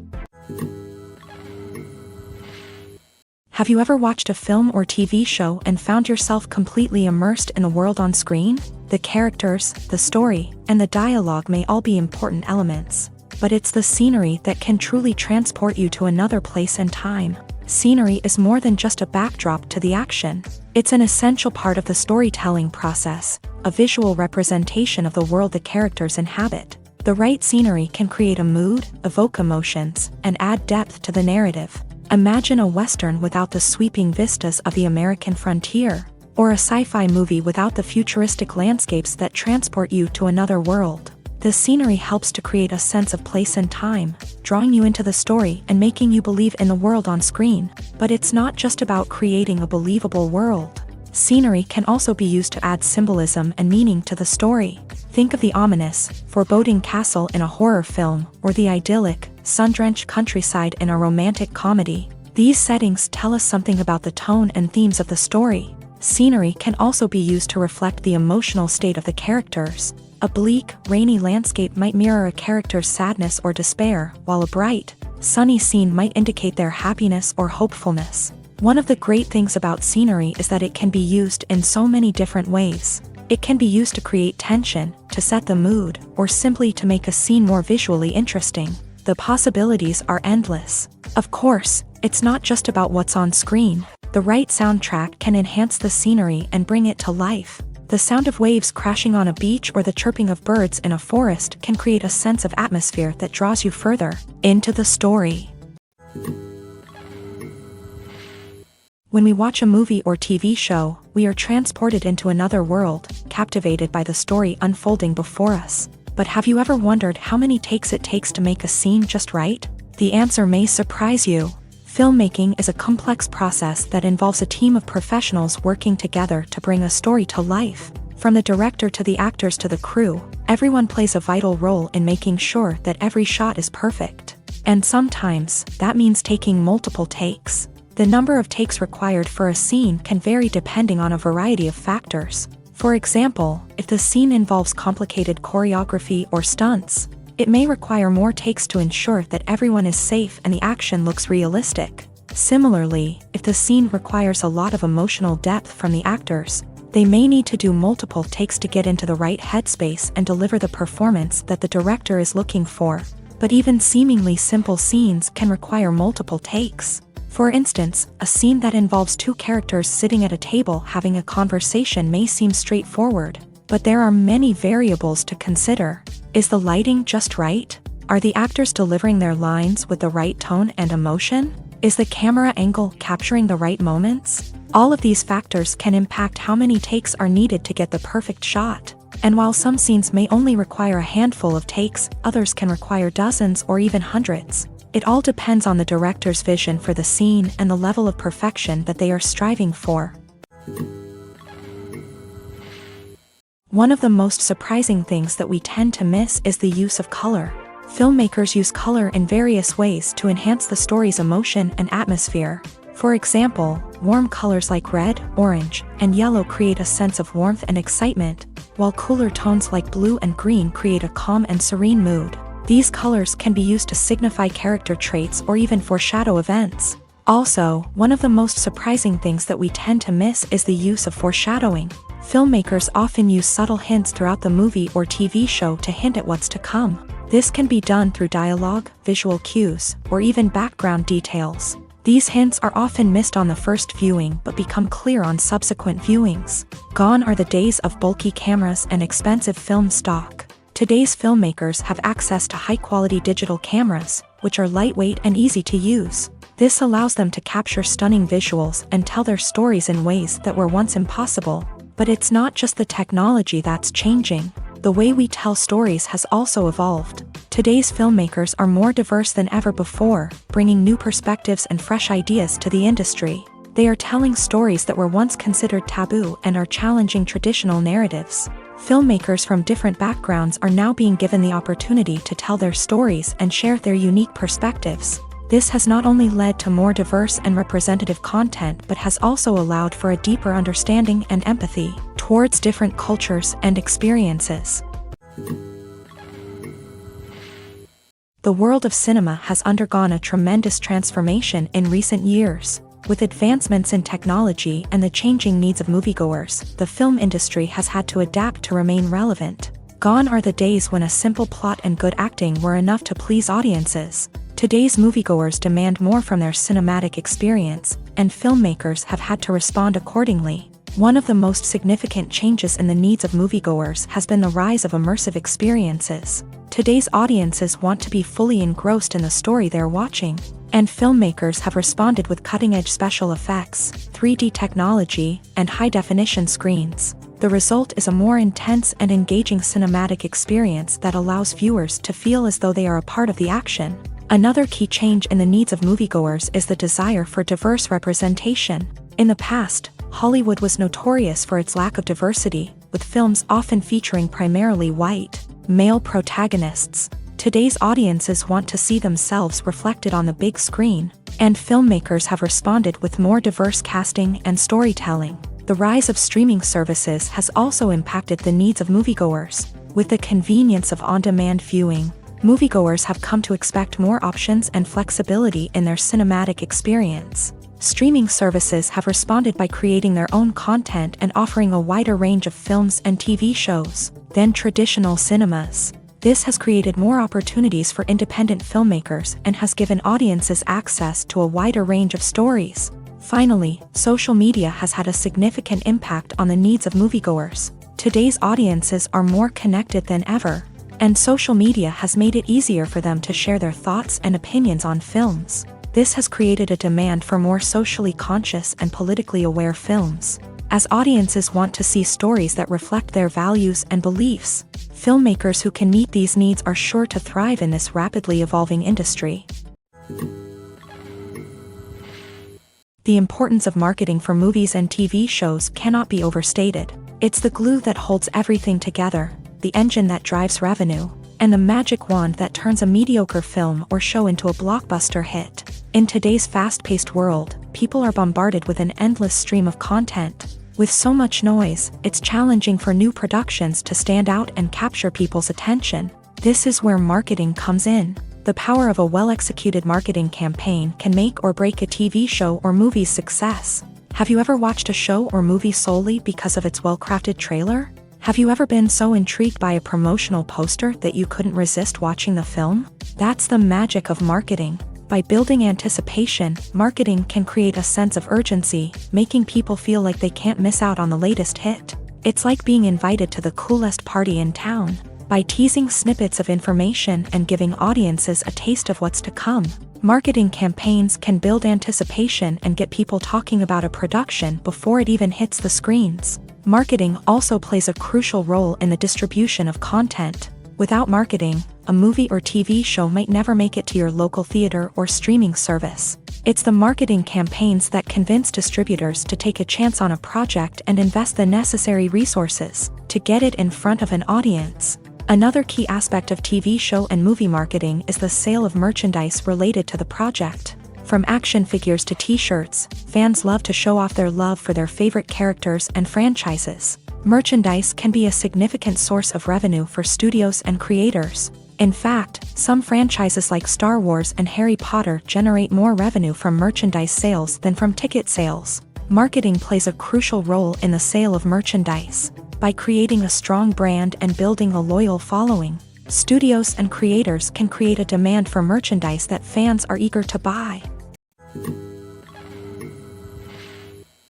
Have you ever watched a film or TV show and found yourself completely immersed in the world on screen? The characters, the story, and the dialogue may all be important elements, but it's the scenery that can truly transport you to another place and time. Scenery is more than just a backdrop to the action. It's an essential part of the storytelling process, a visual representation of the world the characters inhabit. The right scenery can create a mood, evoke emotions, and add depth to the narrative. Imagine a Western without the sweeping vistas of the American frontier, or a sci-fi movie without the futuristic landscapes that transport you to another world. The scenery helps to create a sense of place and time, drawing you into the story and making you believe in the world on screen. But it's not just about creating a believable world. Scenery can also be used to add symbolism and meaning to the story. Think of the ominous, foreboding castle in a horror film, or the idyllic, sun-drenched countryside in a romantic comedy. These settings tell us something about the tone and themes of the story. Scenery can also be used to reflect the emotional state of the characters. A bleak, rainy landscape might mirror a character's sadness or despair, while a bright, sunny scene might indicate their happiness or hopefulness. One of the great things about scenery is that it can be used in so many different ways. It can be used to create tension, to set the mood, or simply to make a scene more visually interesting. The possibilities are endless. Of course, it's not just about what's on screen. The right soundtrack can enhance the scenery and bring it to life. The sound of waves crashing on a beach or the chirping of birds in a forest can create a sense of atmosphere that draws you further into the story. When we watch a movie or TV show, we are transported into another world, captivated by the story unfolding before us. But have you ever wondered how many takes it takes to make a scene just right? The answer may surprise you. Filmmaking is a complex process that involves a team of professionals working together to bring a story to life. From the director to the actors to the crew, everyone plays a vital role in making sure that every shot is perfect. And sometimes, that means taking multiple takes. The number of takes required for a scene can vary depending on a variety of factors. For example, if the scene involves complicated choreography or stunts, it may require more takes to ensure that everyone is safe and the action looks realistic. Similarly, if the scene requires a lot of emotional depth from the actors, they may need to do multiple takes to get into the right headspace and deliver the performance that the director is looking for. But even seemingly simple scenes can require multiple takes. For instance, a scene that involves two characters sitting at a table having a conversation may seem straightforward, but there are many variables to consider. Is the lighting just right? Are the actors delivering their lines with the right tone and emotion? Is the camera angle capturing the right moments? All of these factors can impact how many takes are needed to get the perfect shot. And while some scenes may only require a handful of takes, others can require dozens or even hundreds. It all depends on the director's vision for the scene and the level of perfection that they are striving for. One of the most surprising things that we tend to miss is the use of color. Filmmakers use color in various ways to enhance the story's emotion and atmosphere. For example, warm colors like red, orange, and yellow create a sense of warmth and excitement, while cooler tones like blue and green create a calm and serene mood. These colors can be used to signify character traits or even foreshadow events. Also, one of the most surprising things that we tend to miss is the use of foreshadowing. Filmmakers often use subtle hints throughout the movie or TV show to hint at what's to come. This can be done through dialogue, visual cues, or even background details. These hints are often missed on the first viewing but become clear on subsequent viewings. Gone are the days of bulky cameras and expensive film stock. Today's filmmakers have access to high-quality digital cameras, which are lightweight and easy to use. This allows them to capture stunning visuals and tell their stories in ways that were once impossible. But it's not just the technology that's changing. The way we tell stories has also evolved. Today's filmmakers are more diverse than ever before, bringing new perspectives and fresh ideas to the industry. They are telling stories that were once considered taboo and are challenging traditional narratives. Filmmakers from different backgrounds are now being given the opportunity to tell their stories and share their unique perspectives. This has not only led to more diverse and representative content but has also allowed for a deeper understanding and empathy towards different cultures and experiences. The world of cinema has undergone a tremendous transformation in recent years. With advancements in technology and the changing needs of moviegoers, the film industry has had to adapt to remain relevant. Gone are the days when a simple plot and good acting were enough to please audiences. Today's moviegoers demand more from their cinematic experience, and filmmakers have had to respond accordingly. One of the most significant changes in the needs of moviegoers has been the rise of immersive experiences. Today's audiences want to be fully engrossed in the story they're watching, and filmmakers have responded with cutting-edge special effects, 3D technology, and high-definition screens. The result is a more intense and engaging cinematic experience that allows viewers to feel as though they are a part of the action. Another key change in the needs of moviegoers is the desire for diverse representation. In the past, Hollywood was notorious for its lack of diversity, with films often featuring primarily white, male protagonists. Today's audiences want to see themselves reflected on the big screen, and filmmakers have responded with more diverse casting and storytelling. The rise of streaming services has also impacted the needs of moviegoers. With the convenience of on-demand viewing, moviegoers have come to expect more options and flexibility in their cinematic experience. Streaming services have responded by creating their own content and offering a wider range of films and TV shows than traditional cinemas. This has created more opportunities for independent filmmakers and has given audiences access to a wider range of stories. Finally, social media has had a significant impact on the needs of moviegoers. Today's audiences are more connected than ever, and social media has made it easier for them to share their thoughts and opinions on films. This has created a demand for more socially conscious and politically aware films. As audiences want to see stories that reflect their values and beliefs, filmmakers who can meet these needs are sure to thrive in this rapidly evolving industry. The importance of marketing for movies and TV shows cannot be overstated. It's the glue that holds everything together, the engine that drives revenue, and the magic wand that turns a mediocre film or show into a blockbuster hit. In today's fast-paced world, people are bombarded with an endless stream of content. With so much noise, it's challenging for new productions to stand out and capture people's attention. This is where marketing comes in. The power of a well-executed marketing campaign can make or break a TV show or movie's success. Have you ever watched a show or movie solely because of its well-crafted trailer? Have you ever been so intrigued by a promotional poster that you couldn't resist watching the film? That's the magic of marketing. By building anticipation, marketing can create a sense of urgency, making people feel like they can't miss out on the latest hit. It's like being invited to the coolest party in town. By teasing snippets of information and giving audiences a taste of what's to come, marketing campaigns can build anticipation and get people talking about a production before it even hits the screens. Marketing also plays a crucial role in the distribution of content. Without marketing, a movie or TV show might never make it to your local theater or streaming service. It's the marketing campaigns that convince distributors to take a chance on a project and invest the necessary resources to get it in front of an audience. Another key aspect of TV show and movie marketing is the sale of merchandise related to the project. From action figures to t-shirts, fans love to show off their love for their favorite characters and franchises. Merchandise can be a significant source of revenue for studios and creators. In fact, some franchises like Star Wars and Harry Potter generate more revenue from merchandise sales than from ticket sales. Marketing plays a crucial role in the sale of merchandise. By creating a strong brand and building a loyal following, studios and creators can create a demand for merchandise that fans are eager to buy.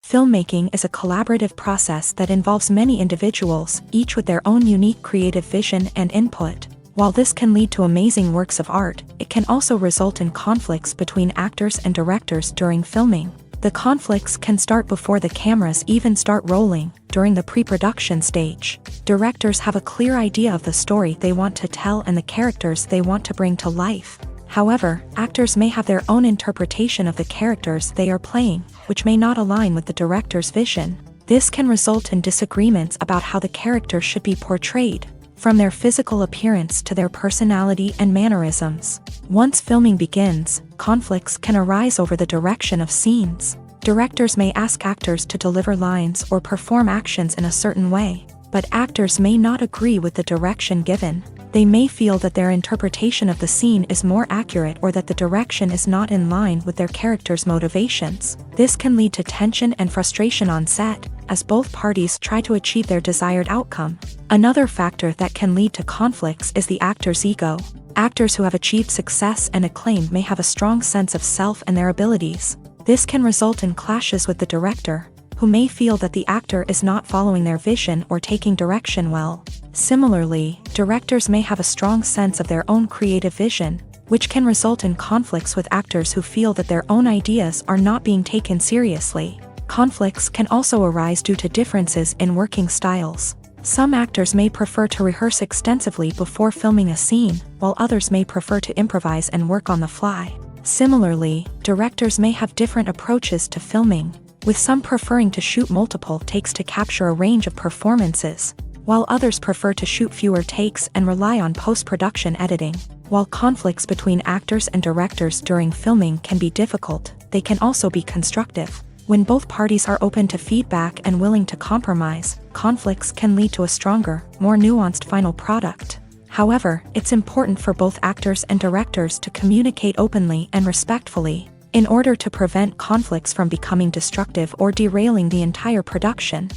Filmmaking is a collaborative process that involves many individuals, each with their own unique creative vision and input. While this can lead to amazing works of art, it can also result in conflicts between actors and directors during filming. The conflicts can start before the cameras even start rolling, during the pre-production stage. Directors have a clear idea of the story they want to tell and the characters they want to bring to life. However, actors may have their own interpretation of the characters they are playing, which may not align with the director's vision. This can result in disagreements about how the character should be portrayed, from their physical appearance to their personality and mannerisms. Once filming begins, conflicts can arise over the direction of scenes. Directors may ask actors to deliver lines or perform actions in a certain way. but actors may not agree with the direction given. They may feel that their interpretation of the scene is more accurate or that the direction is not in line with their character's motivations. This can lead to tension and frustration on set, as both parties try to achieve their desired outcome. Another factor that can lead to conflicts is the actor's ego. Actors who have achieved success and acclaim may have a strong sense of self and their abilities. This can result in clashes with the director, who may feel that the actor is not following their vision or taking direction well. Similarly, directors may have a strong sense of their own creative vision, which can result in conflicts with actors who feel that their own ideas are not being taken seriously. Conflicts can also arise due to differences in working styles. Some actors may prefer to rehearse extensively before filming a scene, while others may prefer to improvise and work on the fly. Similarly, directors may have different approaches to filming, with some preferring to shoot multiple takes to capture a range of performances, while others prefer to shoot fewer takes and rely on post-production editing. While conflicts between actors and directors during filming can be difficult, they can also be constructive. When both parties are open to feedback and willing to compromise, conflicts can lead to a stronger, more nuanced final product. However, it's important for both actors and directors to communicate openly and respectfully, in order to prevent conflicts from becoming destructive or derailing the entire production.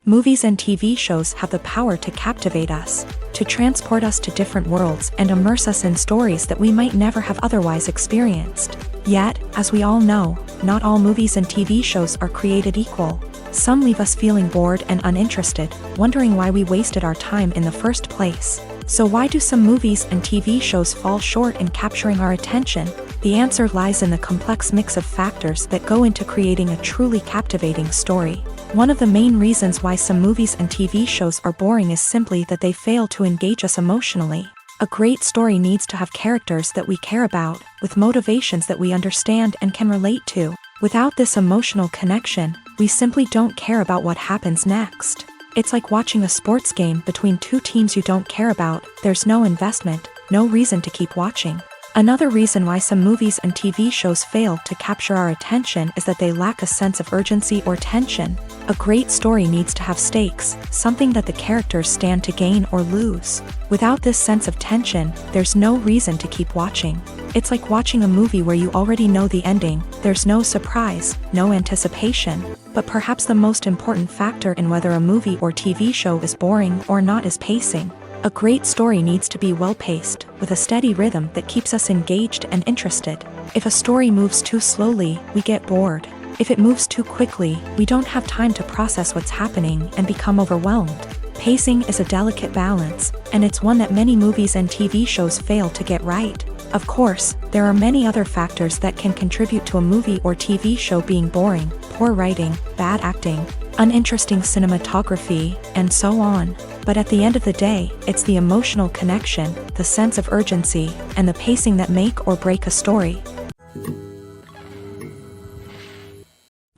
Movies and TV shows have the power to captivate us, to transport us to different worlds and immerse us in stories that we might never have otherwise experienced. Yet, as we all know, not all movies and TV shows are created equal. Some leave us feeling bored and uninterested, wondering why we wasted our time in the first place. So why do some movies and TV shows fall short in capturing our attention? The answer lies in the complex mix of factors that go into creating a truly captivating story. One of the main reasons why some movies and TV shows are boring is simply that they fail to engage us emotionally. A great story needs to have characters that we care about, with motivations that we understand and can relate to. Without this emotional connection, we simply don't care about what happens next. It's like watching a sports game between two teams you don't care about. There's no investment, no reason to keep watching. Another reason why some movies and TV shows fail to capture our attention is that they lack a sense of urgency or tension. A great story needs to have stakes, something that the characters stand to gain or lose. Without this sense of tension, there's no reason to keep watching. It's like watching a movie where you already know the ending. There's no surprise, no anticipation. But perhaps the most important factor in whether a movie or TV show is boring or not is pacing. A great story needs to be well-paced, with a steady rhythm that keeps us engaged and interested. If a story moves too slowly, we get bored. If it moves too quickly, we don't have time to process what's happening and become overwhelmed. Pacing is a delicate balance, and it's one that many movies and TV shows fail to get right. Of course, there are many other factors that can contribute to a movie or TV show being boring: poor writing, bad acting, uninteresting cinematography, and so on. But at the end of the day, it's the emotional connection, the sense of urgency, and the pacing that make or break a story.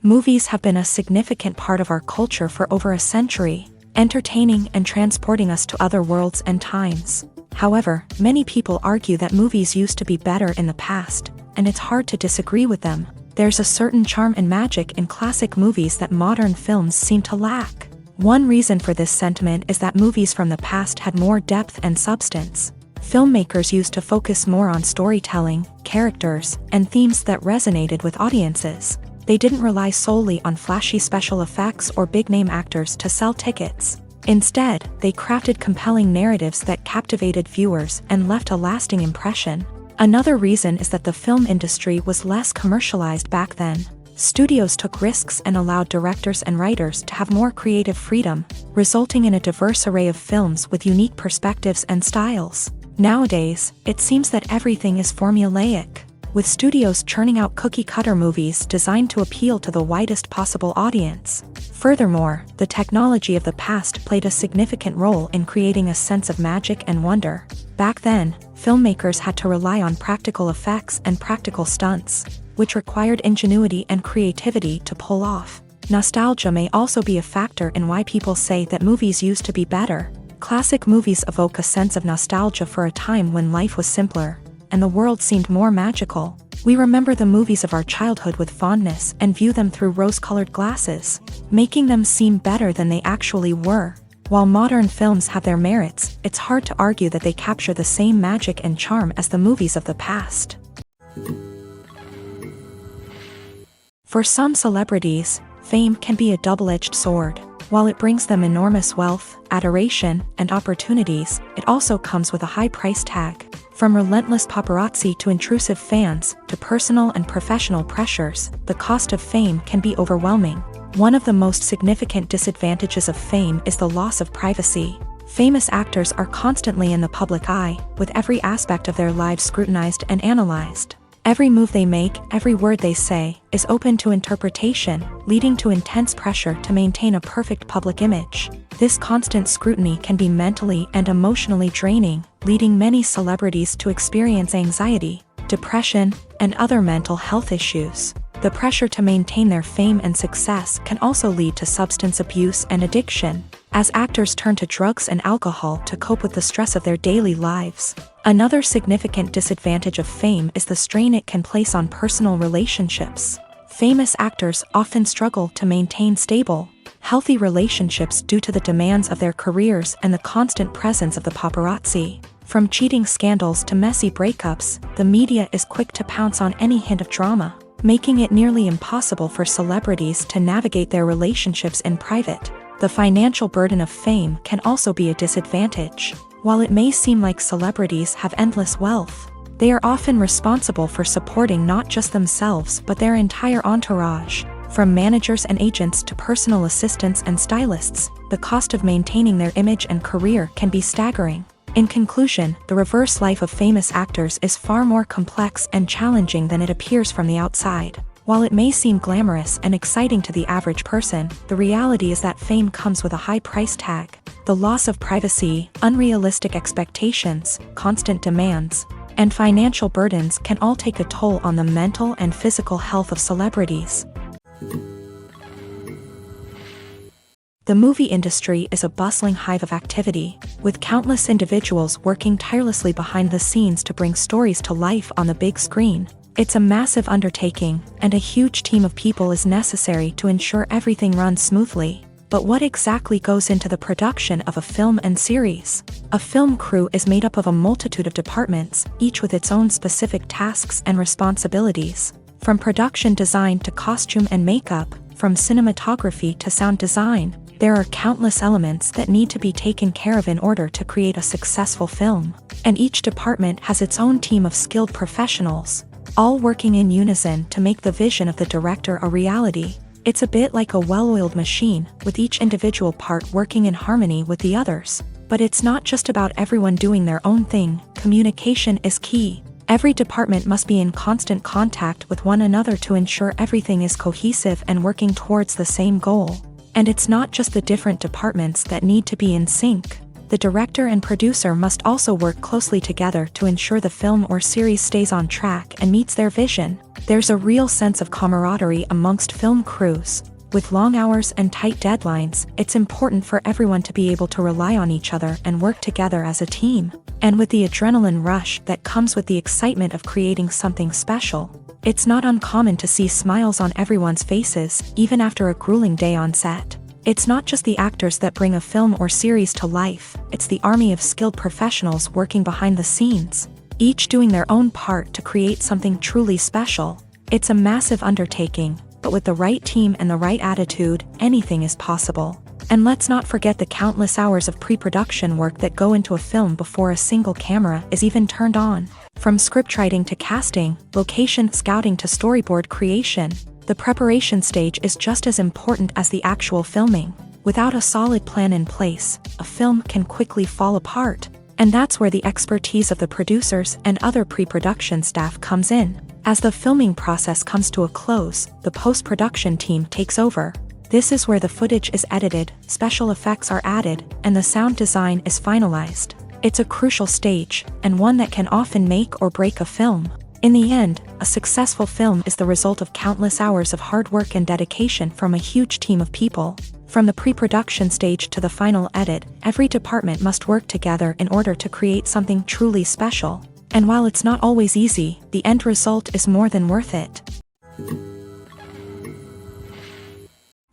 Movies have been a significant part of our culture for over a century, entertaining and transporting us to other worlds and times. However, many people argue that movies used to be better in the past, and it's hard to disagree with them. There's a certain charm and magic in classic movies that modern films seem to lack. One reason for this sentiment is that movies from the past had more depth and substance. Filmmakers used to focus more on storytelling, characters, and themes that resonated with audiences. They didn't rely solely on flashy special effects or big-name actors to sell tickets. Instead, they crafted compelling narratives that captivated viewers and left a lasting impression. Another reason is that the film industry was less commercialized back then. Studios took risks and allowed directors and writers to have more creative freedom, resulting in a diverse array of films with unique perspectives and styles. Nowadays, it seems that everything is formulaic, with studios churning out cookie-cutter movies designed to appeal to the widest possible audience. Furthermore, the technology of the past played a significant role in creating a sense of magic and wonder. Back then, filmmakers had to rely on practical effects and practical stunts, which required ingenuity and creativity to pull off. Nostalgia may also be a factor in why people say that movies used to be better. Classic movies evoke a sense of nostalgia for a time when life was simpler, and the world seemed more magical. We remember the movies of our childhood with fondness and view them through rose-colored glasses, making them seem better than they actually were. While modern films have their merits, it's hard to argue that they capture the same magic and charm as the movies of the past. For some celebrities, fame can be a double-edged sword. While it brings them enormous wealth, adoration, and opportunities, it also comes with a high price tag. From relentless paparazzi to intrusive fans, to personal and professional pressures, the cost of fame can be overwhelming. One of the most significant disadvantages of fame is the loss of privacy. Famous actors are constantly in the public eye, with every aspect of their lives scrutinized and analyzed. Every move they make, every word they say, is open to interpretation, leading to intense pressure to maintain a perfect public image. This constant scrutiny can be mentally and emotionally draining, leading many celebrities to experience anxiety, depression, and other mental health issues. The pressure to maintain their fame and success can also lead to substance abuse and addiction, as actors turn to drugs and alcohol to cope with the stress of their daily lives. Another significant disadvantage of fame is the strain it can place on personal relationships. Famous actors often struggle to maintain stable, healthy relationships due to the demands of their careers and the constant presence of the paparazzi. From cheating scandals to messy breakups, the media is quick to pounce on any hint of drama, making it nearly impossible for celebrities to navigate their relationships in private. The financial burden of fame can also be a disadvantage. While it may seem like celebrities have endless wealth, they are often responsible for supporting not just themselves but their entire entourage. From managers and agents to personal assistants and stylists, the cost of maintaining their image and career can be staggering. In conclusion, the reverse life of famous actors is far more complex and challenging than it appears from the outside. While it may seem glamorous and exciting to the average person, the reality is that fame comes with a high price tag. The loss of privacy, unrealistic expectations, constant demands, and financial burdens can all take a toll on the mental and physical health of celebrities. The movie industry is a bustling hive of activity, with countless individuals working tirelessly behind the scenes to bring stories to life on the big screen. It's a massive undertaking, and a huge team of people is necessary to ensure everything runs smoothly. But what exactly goes into the production of a film and series? A film crew is made up of a multitude of departments, each with its own specific tasks and responsibilities. From production design to costume and makeup, from cinematography to sound design, there are countless elements that need to be taken care of in order to create a successful film. And each department has its own team of skilled professionals, all working in unison to make the vision of the director a reality. It's a bit like a well-oiled machine, with each individual part working in harmony with the others. But it's not just about everyone doing their own thing. Communication is key. Every department must be in constant contact with one another to ensure everything is cohesive and working towards the same goal. And it's not just the different departments that need to be in sync. The director and producer must also work closely together to ensure the film or series stays on track and meets their vision. There's a real sense of camaraderie amongst film crews. With long hours and tight deadlines, it's important for everyone to be able to rely on each other and work together as a team. And with the adrenaline rush that comes with the excitement of creating something special, it's not uncommon to see smiles on everyone's faces, even after a grueling day on set. It's not just the actors that bring a film or series to life, it's the army of skilled professionals working behind the scenes, each doing their own part to create something truly special. It's a massive undertaking, but with the right team and the right attitude, anything is possible. And let's not forget the countless hours of pre-production work that go into a film before a single camera is even turned on. From scriptwriting to casting, location scouting to storyboard creation, the preparation stage is just as important as the actual filming. Without a solid plan in place, a film can quickly fall apart. And that's where the expertise of the producers and other pre-production staff comes in. As the filming process comes to a close, the post-production team takes over. This is where the footage is edited, special effects are added, and the sound design is finalized. It's a crucial stage, and one that can often make or break a film. In the end, a successful film is the result of countless hours of hard work and dedication from a huge team of people. From the pre-production stage to the final edit, every department must work together in order to create something truly special. And while it's not always easy, the end result is more than worth it.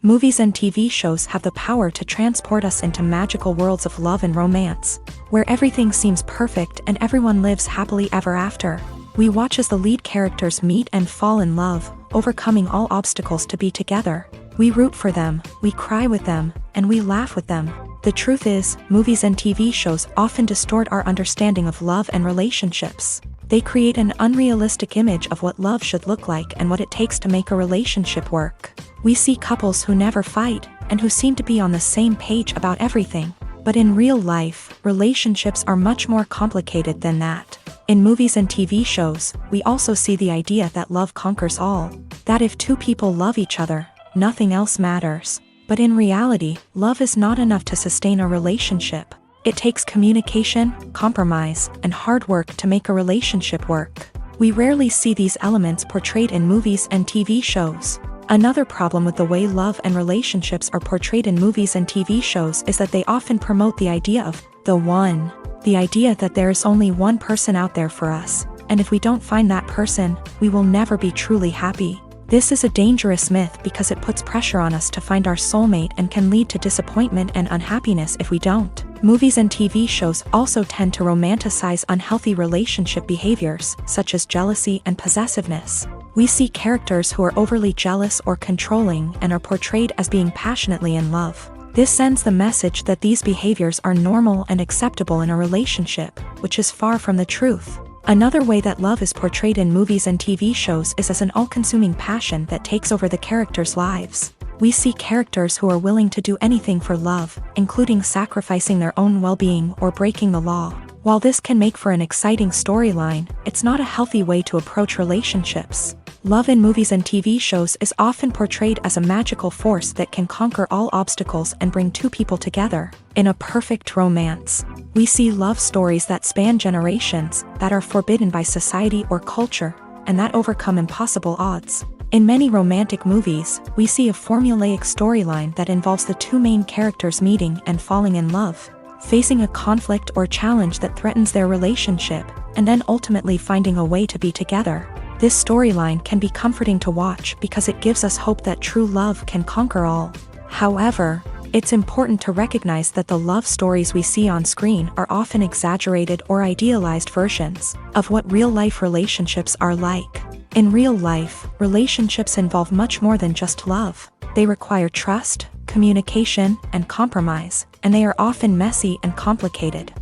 Movies and TV shows have the power to transport us into magical worlds of love and romance, where everything seems perfect and everyone lives happily ever after. We watch as the lead characters meet and fall in love, overcoming all obstacles to be together. We root for them, we cry with them, and we laugh with them. The truth is, movies and TV shows often distort our understanding of love and relationships. They create an unrealistic image of what love should look like and what it takes to make a relationship work. We see couples who never fight, and who seem to be on the same page about everything. But in real life, relationships are much more complicated than that. In movies and TV shows, we also see the idea that love conquers all. That if two people love each other, nothing else matters. But in reality, love is not enough to sustain a relationship. It takes communication, compromise, and hard work to make a relationship work. We rarely see these elements portrayed in movies and TV shows. Another problem with the way love and relationships are portrayed in movies and TV shows is that they often promote the idea of the one. The idea that there is only one person out there for us, and if we don't find that person, we will never be truly happy. This is a dangerous myth because it puts pressure on us to find our soulmate and can lead to disappointment and unhappiness if we don't. Movies and TV shows also tend to romanticize unhealthy relationship behaviors, such as jealousy and possessiveness. We see characters who are overly jealous or controlling and are portrayed as being passionately in love. This sends the message that these behaviors are normal and acceptable in a relationship, which is far from the truth. Another way that love is portrayed in movies and TV shows is as an all-consuming passion that takes over the characters' lives. We see characters who are willing to do anything for love, including sacrificing their own well-being or breaking the law. While this can make for an exciting storyline, it's not a healthy way to approach relationships. Love in movies and TV shows is often portrayed as a magical force that can conquer all obstacles and bring two people together. In a perfect romance, we see love stories that span generations, that are forbidden by society or culture, and that overcome impossible odds. In many romantic movies, we see a formulaic storyline that involves the two main characters meeting and falling in love, facing a conflict or challenge that threatens their relationship, and then ultimately finding a way to be together. This storyline can be comforting to watch because it gives us hope that true love can conquer all. However, it's important to recognize that the love stories we see on screen are often exaggerated or idealized versions of what real-life relationships are like. In real life, relationships involve much more than just love. They require trust, communication, and compromise, and they are often messy and complicated.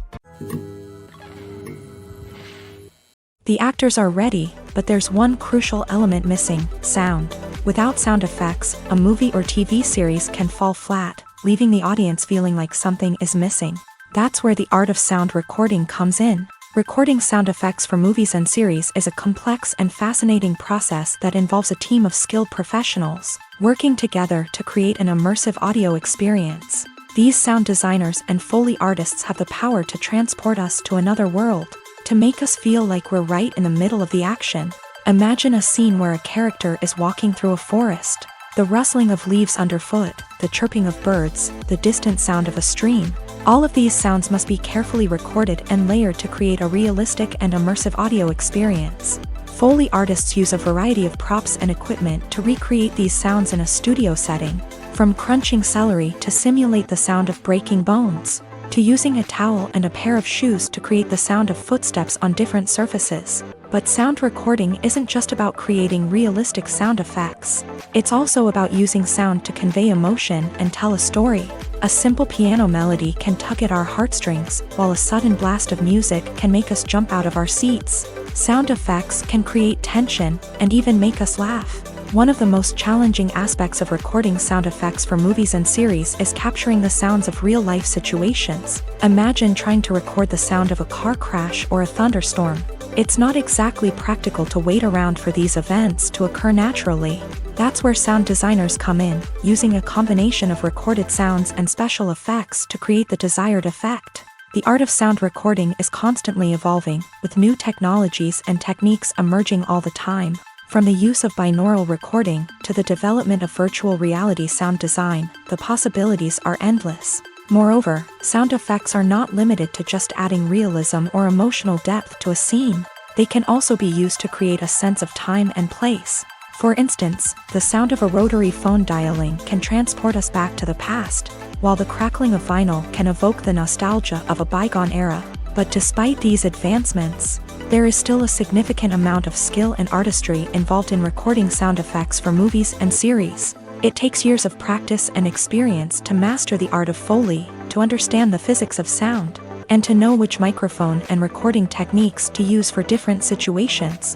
The actors are ready, but there's one crucial element missing: sound. Without sound effects, a movie or TV series can fall flat, leaving the audience feeling like something is missing. That's where the art of sound recording comes in. Recording sound effects for movies and series is a complex and fascinating process that involves a team of skilled professionals working together to create an immersive audio experience. These sound designers and Foley artists have the power to transport us to another world, to make us feel like we're right in the middle of the action. Imagine a scene where a character is walking through a forest. The rustling of leaves underfoot, the chirping of birds, the distant sound of a stream. All of these sounds must be carefully recorded and layered to create a realistic and immersive audio experience. Foley artists use a variety of props and equipment to recreate these sounds in a studio setting, from crunching celery to simulate the sound of breaking bones, to using a towel and a pair of shoes to create the sound of footsteps on different surfaces. But sound recording isn't just about creating realistic sound effects. It's also about using sound to convey emotion and tell a story. A simple piano melody can tug at our heartstrings, while a sudden blast of music can make us jump out of our seats. Sound effects can create tension and even make us laugh. One of the most challenging aspects of recording sound effects for movies and series is capturing the sounds of real-life situations. Imagine trying to record the sound of a car crash or a thunderstorm. It's not exactly practical to wait around for these events to occur naturally. That's where sound designers come in, using a combination of recorded sounds and special effects to create the desired effect. The art of sound recording is constantly evolving, with new technologies and techniques emerging all the time. From the use of binaural recording to the development of virtual reality sound design, the possibilities are endless. Moreover, sound effects are not limited to just adding realism or emotional depth to a scene. They can also be used to create a sense of time and place. For instance, the sound of a rotary phone dialing can transport us back to the past, while the crackling of vinyl can evoke the nostalgia of a bygone era. But despite these advancements, there is still a significant amount of skill and artistry involved in recording sound effects for movies and series. It takes years of practice and experience to master the art of Foley, to understand the physics of sound, and to know which microphone and recording techniques to use for different situations.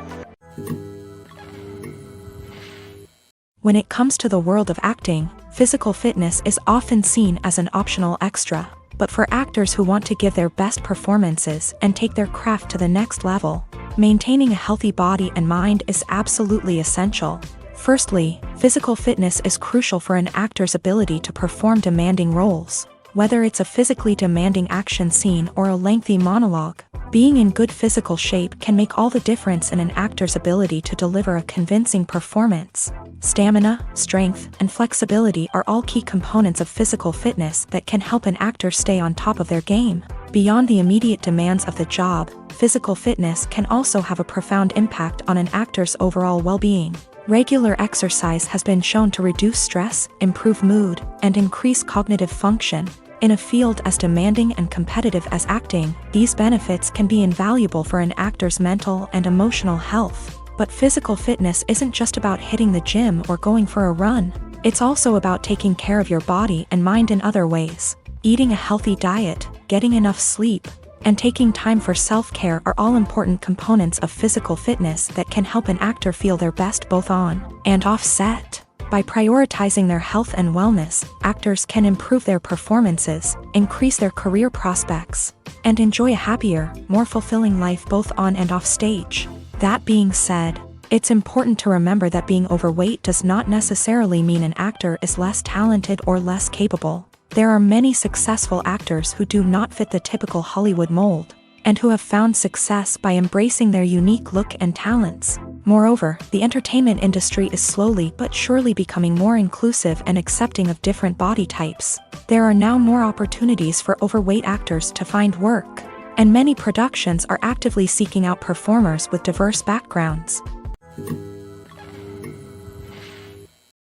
When it comes to the world of acting, physical fitness is often seen as an optional extra. But for actors who want to give their best performances and take their craft to the next level, maintaining a healthy body and mind is absolutely essential. Firstly, physical fitness is crucial for an actor's ability to perform demanding roles. Whether it's a physically demanding action scene or a lengthy monologue, being in good physical shape can make all the difference in an actor's ability to deliver a convincing performance. Stamina, strength, and flexibility are all key components of physical fitness that can help an actor stay on top of their game. Beyond the immediate demands of the job, physical fitness can also have a profound impact on an actor's overall well-being. Regular exercise has been shown to reduce stress, improve mood, and increase cognitive function. In a field as demanding and competitive as acting, these benefits can be invaluable for an actor's mental and emotional health. But physical fitness isn't just about hitting the gym or going for a run. It's also about taking care of your body and mind in other ways. Eating a healthy diet, getting enough sleep, and taking time for self-care are all important components of physical fitness that can help an actor feel their best both on and off set. By prioritizing their health and wellness, actors can improve their performances, increase their career prospects, and enjoy a happier, more fulfilling life both on and off stage. That being said, it's important to remember that being overweight does not necessarily mean an actor is less talented or less capable. There are many successful actors who do not fit the typical Hollywood mold, and who have found success by embracing their unique look and talents. Moreover, the entertainment industry is slowly but surely becoming more inclusive and accepting of different body types. There are now more opportunities for overweight actors to find work, and many productions are actively seeking out performers with diverse backgrounds.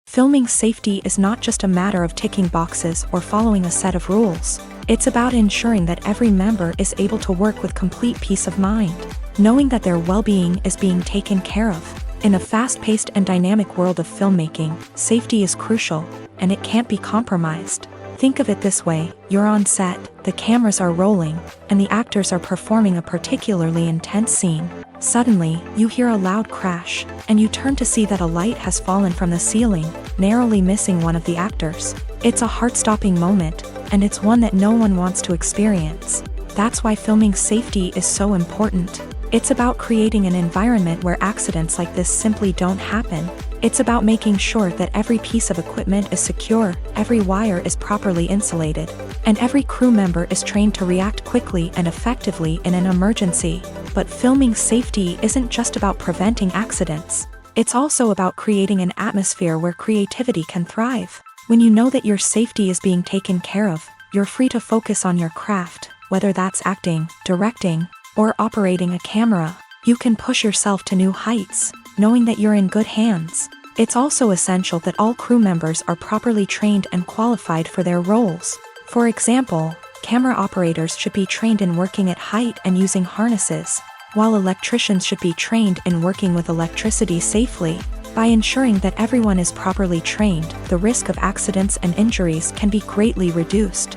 Filming safety is not just a matter of ticking boxes or following a set of rules. It's about ensuring that every member is able to work with complete peace of mind, knowing that their well-being is being taken care of. In a fast-paced and dynamic world of filmmaking, safety is crucial, and it can't be compromised. Think of it this way: you're on set, the cameras are rolling, and the actors are performing a particularly intense scene. Suddenly, you hear a loud crash, and you turn to see that a light has fallen from the ceiling, narrowly missing one of the actors. It's a heart-stopping moment, and it's one that no one wants to experience. That's why filming safety is so important. It's about creating an environment where accidents like this simply don't happen. It's about making sure that every piece of equipment is secure, every wire is properly insulated, and every crew member is trained to react quickly and effectively in an emergency. But filming safety isn't just about preventing accidents. It's also about creating an atmosphere where creativity can thrive. When you know that your safety is being taken care of, you're free to focus on your craft, whether that's acting, directing, or operating a camera. You can push yourself to new heights, knowing that you're in good hands. It's also essential that all crew members are properly trained and qualified for their roles. For example, camera operators should be trained in working at height and using harnesses, while electricians should be trained in working with electricity safely. By ensuring that everyone is properly trained, the risk of accidents and injuries can be greatly reduced.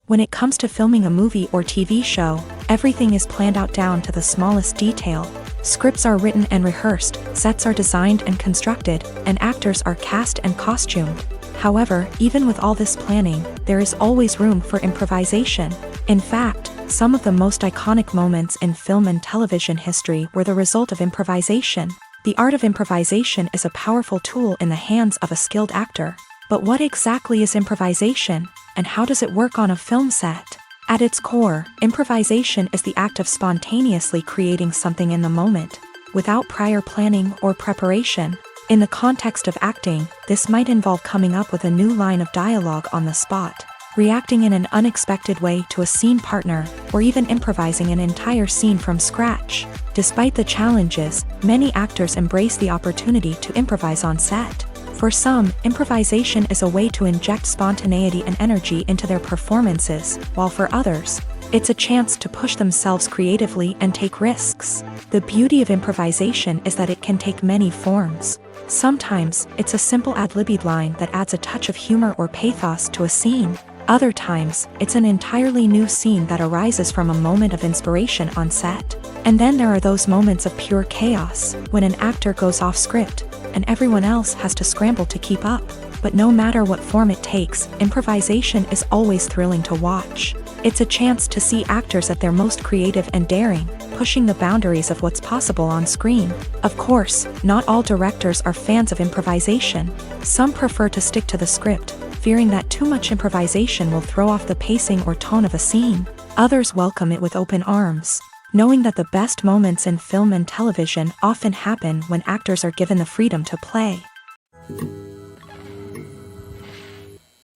When it comes to filming a movie or TV show, everything is planned out down to the smallest detail. Scripts are written and rehearsed, sets are designed and constructed, and actors are cast and costumed. However, even with all this planning, there is always room for improvisation. In fact, some of the most iconic moments in film and television history were the result of improvisation. The art of improvisation is a powerful tool in the hands of a skilled actor. But what exactly is improvisation, and how does it work on a film set? At its core, improvisation is the act of spontaneously creating something in the moment, without prior planning or preparation. In the context of acting, this might involve coming up with a new line of dialogue on the spot, reacting in an unexpected way to a scene partner, or even improvising an entire scene from scratch. Despite the challenges, many actors embrace the opportunity to improvise on set. For some, improvisation is a way to inject spontaneity and energy into their performances, while for others, it's a chance to push themselves creatively and take risks. The beauty of improvisation is that it can take many forms. Sometimes, it's a simple ad-libbed line that adds a touch of humor or pathos to a scene. Other times, it's an entirely new scene that arises from a moment of inspiration on set. And then there are those moments of pure chaos, when an actor goes off script, and everyone else has to scramble to keep up. But no matter what form it takes, improvisation is always thrilling to watch. It's a chance to see actors at their most creative and daring, pushing the boundaries of what's possible on screen. Of course, not all directors are fans of improvisation. Some prefer to stick to the script, fearing that too much improvisation will throw off the pacing or tone of a scene. Others welcome it with open arms, knowing that the best moments in film and television often happen when actors are given the freedom to play.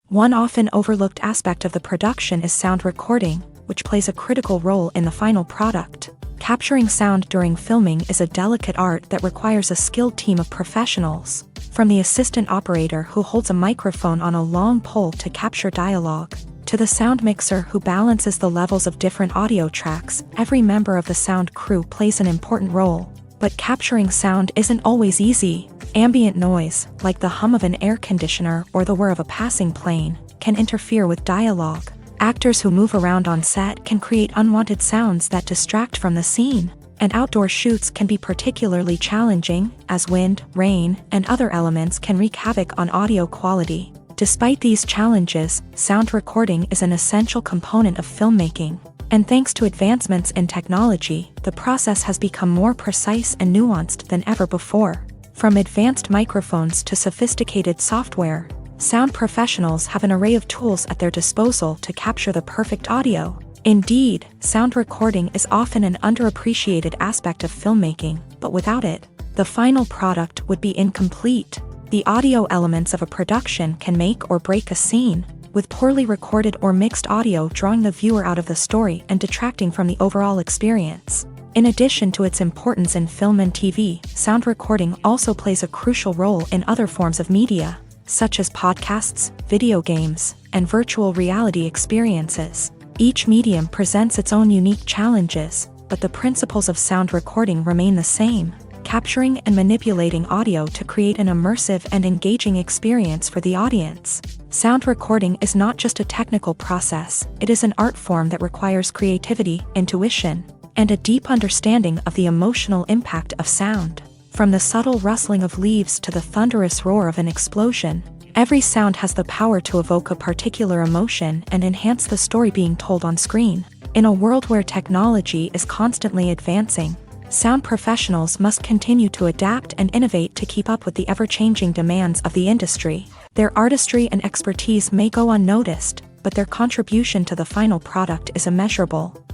One often overlooked aspect of the production is sound recording, which plays a critical role in the final product. Capturing sound during filming is a delicate art that requires a skilled team of professionals. From the assistant operator who holds a microphone on a long pole to capture dialogue, to the sound mixer who balances the levels of different audio tracks, every member of the sound crew plays an important role. But capturing sound isn't always easy. Ambient noise, like the hum of an air conditioner or the whir of a passing plane, can interfere with dialogue. Actors who move around on set can create unwanted sounds that distract from the scene. And outdoor shoots can be particularly challenging, as wind, rain, and other elements can wreak havoc on audio quality. Despite these challenges, sound recording is an essential component of filmmaking. And thanks to advancements in technology, the process has become more precise and nuanced than ever before. From advanced microphones to sophisticated software, sound professionals have an array of tools at their disposal to capture the perfect audio. Indeed, sound recording is often an underappreciated aspect of filmmaking, but without it, the final product would be incomplete. The audio elements of a production can make or break a scene, with poorly recorded or mixed audio drawing the viewer out of the story and detracting from the overall experience. In addition to its importance in film and TV, sound recording also plays a crucial role in other forms of media, such as podcasts, video games, and virtual reality experiences. Each medium presents its own unique challenges, but the principles of sound recording remain the same, capturing and manipulating audio to create an immersive and engaging experience for the audience. Sound recording is not just a technical process, it is an art form that requires creativity, intuition, and a deep understanding of the emotional impact of sound. From the subtle rustling of leaves to the thunderous roar of an explosion, every sound has the power to evoke a particular emotion and enhance the story being told on screen. In a world where technology is constantly advancing, sound professionals must continue to adapt and innovate to keep up with the ever-changing demands of the industry. Their artistry and expertise may go unnoticed, but their contribution to the final product is immeasurable.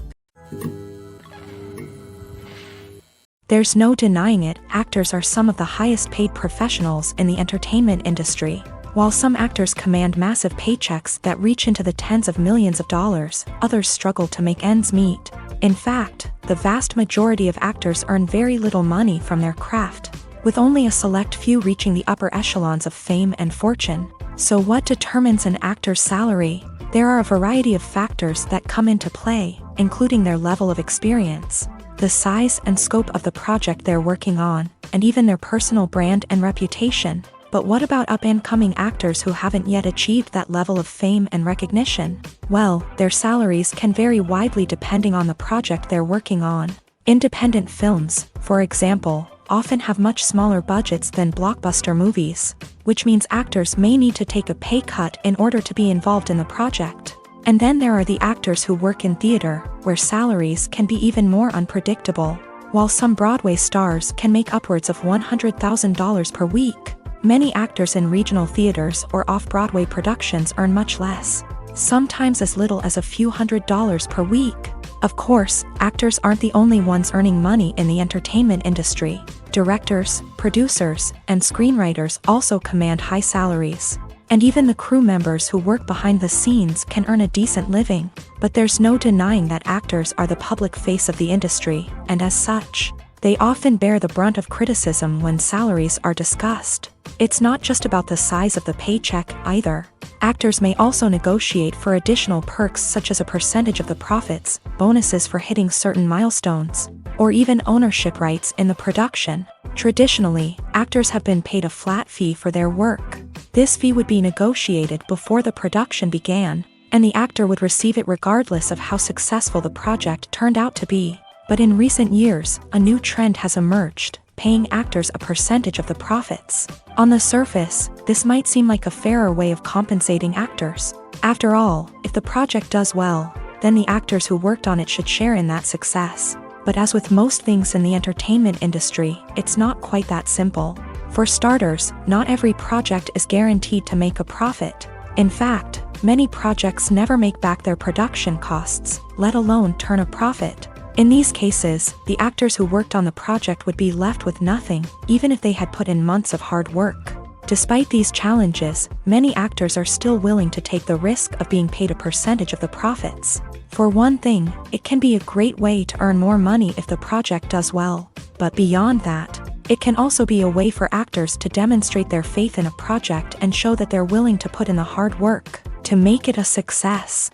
There's no denying it, actors are some of the highest paid professionals in the entertainment industry. While some actors command massive paychecks that reach into the tens of millions of dollars, others struggle to make ends meet. In fact, the vast majority of actors earn very little money from their craft, with only a select few reaching the upper echelons of fame and fortune. So what determines an actor's salary? There are a variety of factors that come into play, including their level of experience, the size and scope of the project they're working on, and even their personal brand and reputation. But what about up-and-coming actors who haven't yet achieved that level of fame and recognition? Well, their salaries can vary widely depending on the project they're working on. Independent films, for example, often have much smaller budgets than blockbuster movies, which means actors may need to take a pay cut in order to be involved in the project. And then there are the actors who work in theater, where salaries can be even more unpredictable. While some Broadway stars can make upwards of $100,000 per week, many actors in regional theaters or off-Broadway productions earn much less, sometimes as little as a few $100s per week. Of course, actors aren't the only ones earning money in the entertainment industry. Directors, producers, and screenwriters also command high salaries. And even the crew members who work behind the scenes can earn a decent living. But there's no denying that actors are the public face of the industry, and as such, they often bear the brunt of criticism when salaries are discussed. It's not just about the size of the paycheck either. Actors may also negotiate for additional perks such as a percentage of the profits, bonuses for hitting certain milestones, or even ownership rights in the production. Traditionally, actors have been paid a flat fee for their work. This fee would be negotiated before the production began, and the actor would receive it regardless of how successful the project turned out to be. But in recent years, a new trend has emerged, paying actors a percentage of the profits. On the surface, this might seem like a fairer way of compensating actors. After all, if the project does well, then the actors who worked on it should share in that success. But as with most things in the entertainment industry, it's not quite that simple. For starters, not every project is guaranteed to make a profit. In fact, many projects never make back their production costs, let alone turn a profit. In these cases, the actors who worked on the project would be left with nothing, even if they had put in months of hard work. Despite these challenges, many actors are still willing to take the risk of being paid a percentage of the profits. For one thing, it can be a great way to earn more money if the project does well. But beyond that, it can also be a way for actors to demonstrate their faith in a project and show that they're willing to put in the hard work to make it a success.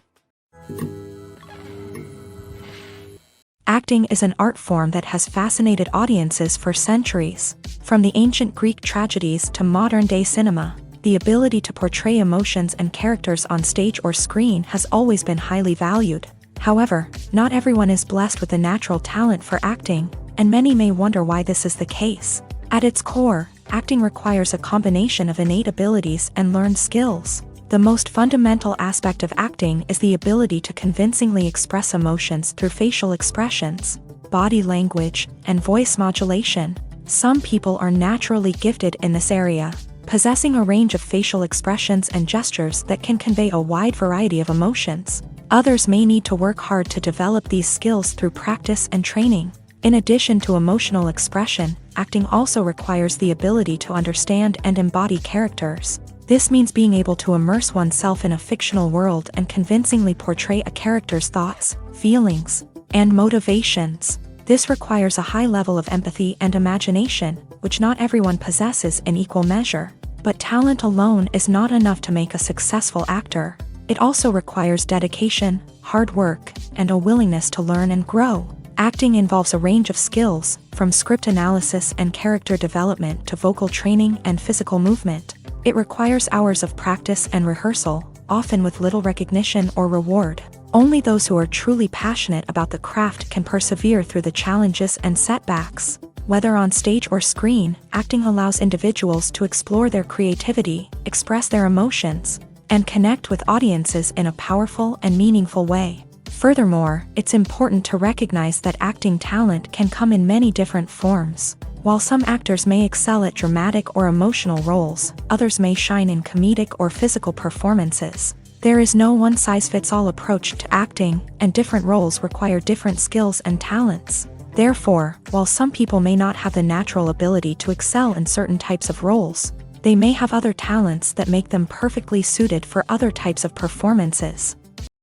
Acting is an art form that has fascinated audiences for centuries. From the ancient Greek tragedies to modern-day cinema, the ability to portray emotions and characters on stage or screen has always been highly valued. However, not everyone is blessed with the natural talent for acting, and many may wonder why this is the case. At its core, acting requires a combination of innate abilities and learned skills. The most fundamental aspect of acting is the ability to convincingly express emotions through facial expressions, body language, and voice modulation. Some people are naturally gifted in this area, possessing a range of facial expressions and gestures that can convey a wide variety of emotions. Others may need to work hard to develop these skills through practice and training. In addition to emotional expression, acting also requires the ability to understand and embody characters. This means being able to immerse oneself in a fictional world and convincingly portray a character's thoughts, feelings, and motivations. This requires a high level of empathy and imagination, which not everyone possesses in equal measure. But talent alone is not enough to make a successful actor. It also requires dedication, hard work, and a willingness to learn and grow. Acting involves a range of skills, from script analysis and character development to vocal training and physical movement. It requires hours of practice and rehearsal, often with little recognition or reward. Only those who are truly passionate about the craft can persevere through the challenges and setbacks. Whether on stage or screen, acting allows individuals to explore their creativity, express their emotions, and connect with audiences in a powerful and meaningful way. Furthermore, it's important to recognize that acting talent can come in many different forms. While some actors may excel at dramatic or emotional roles, others may shine in comedic or physical performances. There is no one-size-fits-all approach to acting, and different roles require different skills and talents. Therefore, while some people may not have the natural ability to excel in certain types of roles, they may have other talents that make them perfectly suited for other types of performances.